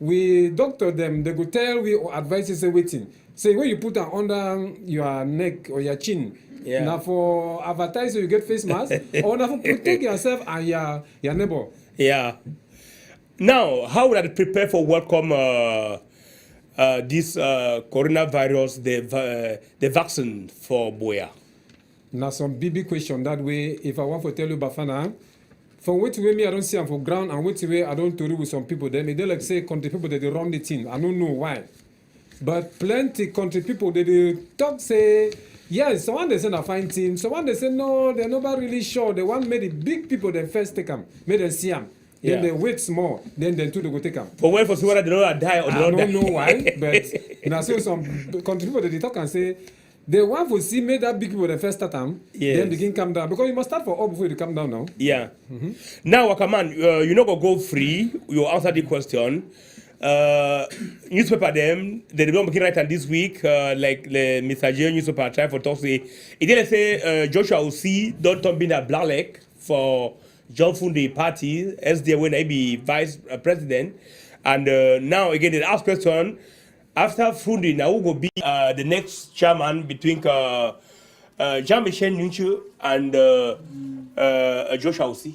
Speaker 5: we doctor them, they go tell we advise you say waiting. Say when you put it under your neck or your chin.
Speaker 1: Yeah.
Speaker 5: Now for advertise you get face mask or now for protect yourself and your neighbor.
Speaker 1: Yeah. Now, how would I prepare for welcome this coronavirus, the vaccine for Buea?
Speaker 5: Now some big question that way. If I want to tell you Bafana, from which way me I don't see them for ground and which way I don't Tori with some people. They like say country people that they run the thing. I don't know why. But plenty country people they talk say yes, someone they say I find team, someone they say no, they're not really sure. They want maybe big people they first take them, make them see them. Then they wait small, then two they go take them.
Speaker 1: For when for whether they don't die or they don't die.
Speaker 5: I don't know why, but now so some country people they talk and say they want to see make that big people the first start them, then begin come down. Because you must start for up before you come down now.
Speaker 1: Yeah. Mm-hmm. Now, Wakaman, you're not going to go free. You answer the question. Newspaper them, they don't make it right on this week, like the Mr. J newspaper try for talk say, it didn't say Joshua Usi don't turn being a black leg for John Fundi party, SDA when I be vice president. And now again, the last question, after Fundi, now who will be the next chairman between Jean-Michel Nunchu and Joshua Osi.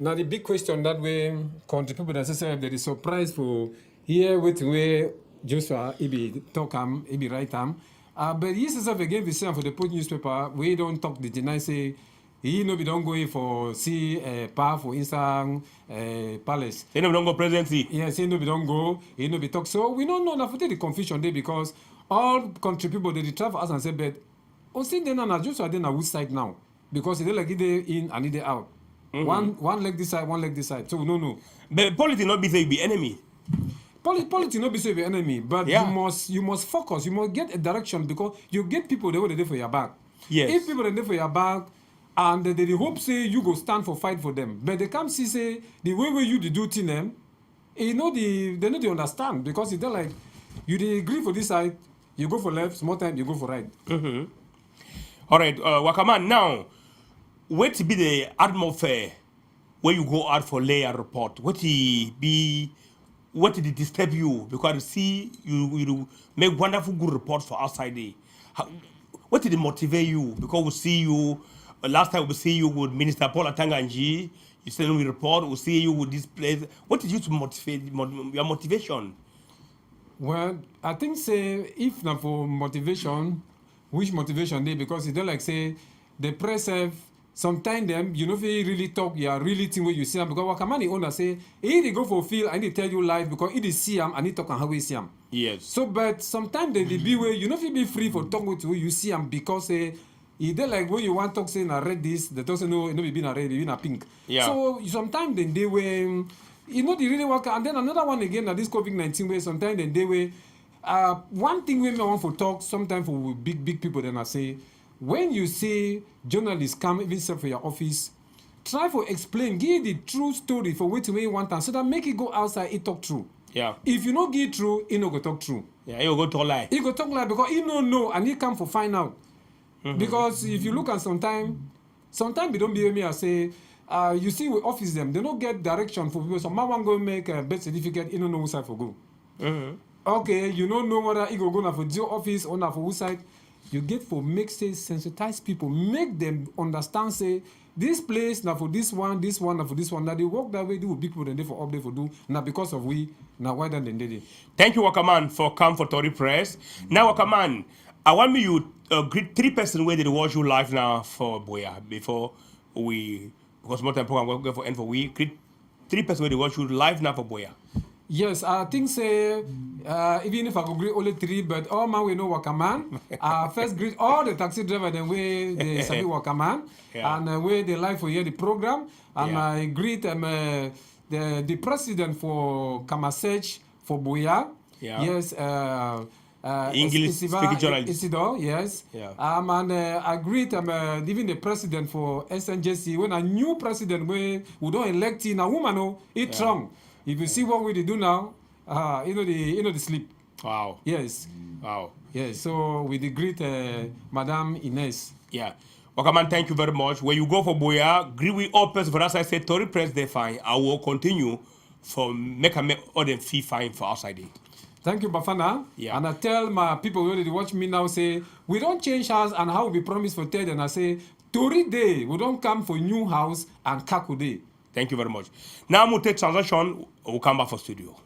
Speaker 5: Now the big question that way country people that say there is surprise for here with where Joshua Ibi talk Ibi write but he says again the same for the Port newspaper we don't talk the deny say he no be don't go for see power for inside palace.
Speaker 1: He no be don't go presidency.
Speaker 5: Yes, he no be don't go. He no be talk. So we don't know now for the confusion there because all country people they travel us and say but see then na Joshua then na which side now because they like either in and either out. One leg this side, one leg this side. So we don't know.
Speaker 1: But politics not be say be enemy.
Speaker 5: Politics not be say be enemy, but you must focus. You must get a direction because you get people they will there for your back.
Speaker 1: Yes.
Speaker 5: If people are there for your back and they hope say you go stand for fight for them, but they come see say the way you do thing them, they know they understand because it's like you they agree for this side, you go for left, small time you go for right.
Speaker 1: All right, Wakaman now. What be the atmosphere where you go out for layer report? What did it disturb you? Because you see you make wonderful good reports for outside there. What did it motivate you? Because we see you last time we see you with Minister Paul Atanganji. You said we report. We see you with this place. What did you to motivate your motivation?
Speaker 5: Well, I think say if not for motivation, which motivation they because you don't like say the press have. Sometimes them, you know, if you really talk, you are really think what you see them because Wakamani owner say, he they go for field, I need to tell you live because he see them and he talk and how we see them.
Speaker 1: Yes.
Speaker 5: So, but sometimes they be where you know if you be free for talk with you see them because he they like when you want to talk say I read this, they don't say no, be been a red, be been a pink.
Speaker 1: Yeah.
Speaker 5: So sometimes then they were, you know, they really work and then another one again that this COVID-19 way sometimes then they were, one thing we may want to talk sometimes for big people then I say. When you see journalists come even for your office, try to explain, give the true story for what you want and so that make it go outside, it talk true.
Speaker 1: Yeah.
Speaker 5: If you not give true, he no go talk true.
Speaker 1: Yeah, he go talk lie.
Speaker 5: He go talk lie because he no know and he come for find out. Because if you look at sometimes they don't behave me and say, you see we office them, they don't get direction for people. So my one go make a birth certificate, he don't know which side for go. Okay, you don't know whether he go na for your office or na for which side. You get for make say sensitize people, make them understand say this place now for this one, now for this one. Now they work that way, do big people then they for update for do. Now because of we, now why than they did.
Speaker 1: Thank you, Wakaman, for come for Tori Press. Now, Wakaman, I want me you greet 3 person where they watch you live now for Boya before we because more time program will go for end for we greet 3 person where they watch you live now for Boya.
Speaker 5: Yes, I think say even if I could greet only 3, but all man we know Wakaman. First greet all the taxi driver then way they sabi Wakaman and where they like for hear the program. And I greet the president for Kamasech for Boya.
Speaker 1: Yeah.
Speaker 5: Yes.
Speaker 1: English speaking journalist.
Speaker 5: Isidore, yes.
Speaker 1: Yeah.
Speaker 5: And I greet even the president for SNJC when a new president we don't elect in a woman it's strong. If you see what we do now, you know the sleep.
Speaker 1: Wow.
Speaker 5: Yes.
Speaker 1: Wow.
Speaker 5: Yes. So we greet Madame Ines.
Speaker 1: Yeah. Wakaman, thank you very much. When you go for Boya, agree with all person for us. I said Tori Press they fine. I will continue for make all them fee fine for outside it.
Speaker 5: Thank you, Bafana.
Speaker 1: Yeah.
Speaker 5: And I tell my people who they watch me now say we don't change house and how we promise for Ted and I say Tori Day we don't come for new house and Kaku Day.
Speaker 1: Thank you very much. Now we'll take transaction. We'll come back for studio.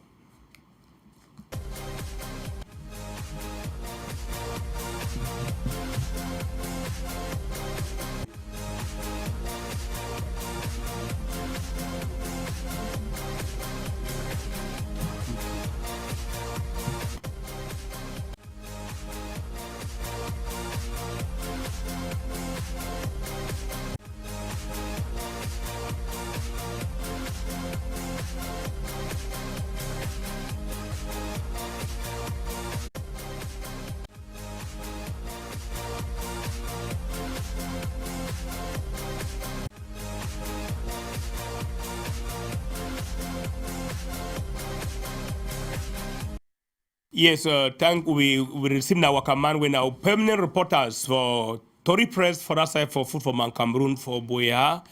Speaker 1: Yes, we receive now Wakaman. We now permanent reporters for Tori Press for us for Food for Man Cameroon for Boya.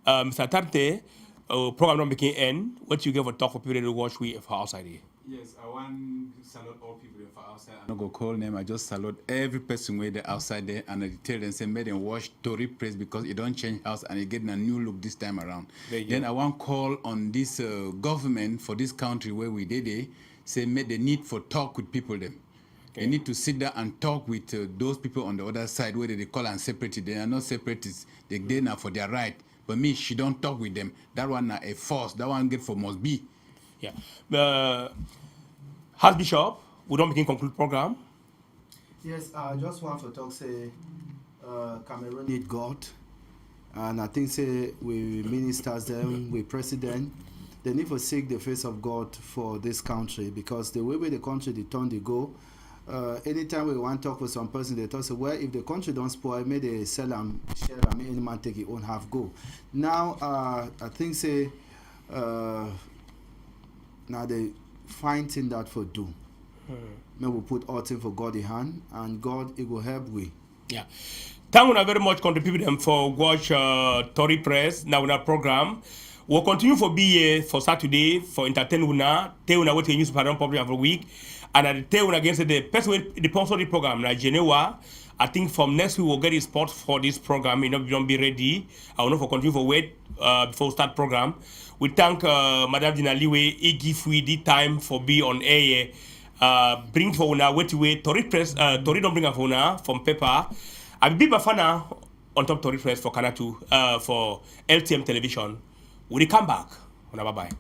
Speaker 1: Mr. Tarte, program not making end. What you give a talk for people to watch we for outside here?
Speaker 3: Yes, I want to salute all people there for outside. I'm not going to call them. I just salute every person where they're outside there, and I tell them, say, make them watch Tori Press because it don't change house and it getting a new look this time around. Then I want to call on this government for this country where we did it, say, make the need for talk with people them. They need to sit down and talk with those people on the other side where they call and separate. They are not separatists. They now for their right. But me, she don't talk with them. That one a force. That one get for must be.
Speaker 1: Yeah. House Bishop, we don't begin conclude program.
Speaker 2: Yes, I just want to talk, say, Cameroon need God. And I think, say, we ministers them, we president, they need to seek the face of God for this country, because the way the country, the turn they go, anytime we want to talk with some person, they talk, say, well, if the country don't spoil, may they sell them, share them, any man take it own half go. Now, I think, say, now they find thing that for do. May we put all things for God in hand, and God, it will help we.
Speaker 1: Yeah. Thank you very much, contribute them for watch Tori Press, now in our program. We'll continue for be here for Saturday, for entertain una, tell una what you use for public every week. And I tell una against the person the sponsor the program, like Genewa. I think from next week we'll get a spot for this program. You know, we don't be ready. I will not for continue for wait before we start program. We thank Madame Dinaliwe, he give we the time for be on air. Bring for una way Tori Press, Tori don't bring a phone from paper. I'll be Bafana on top Tori Press for Canada 2 for LTM television. When we come back, bye bye.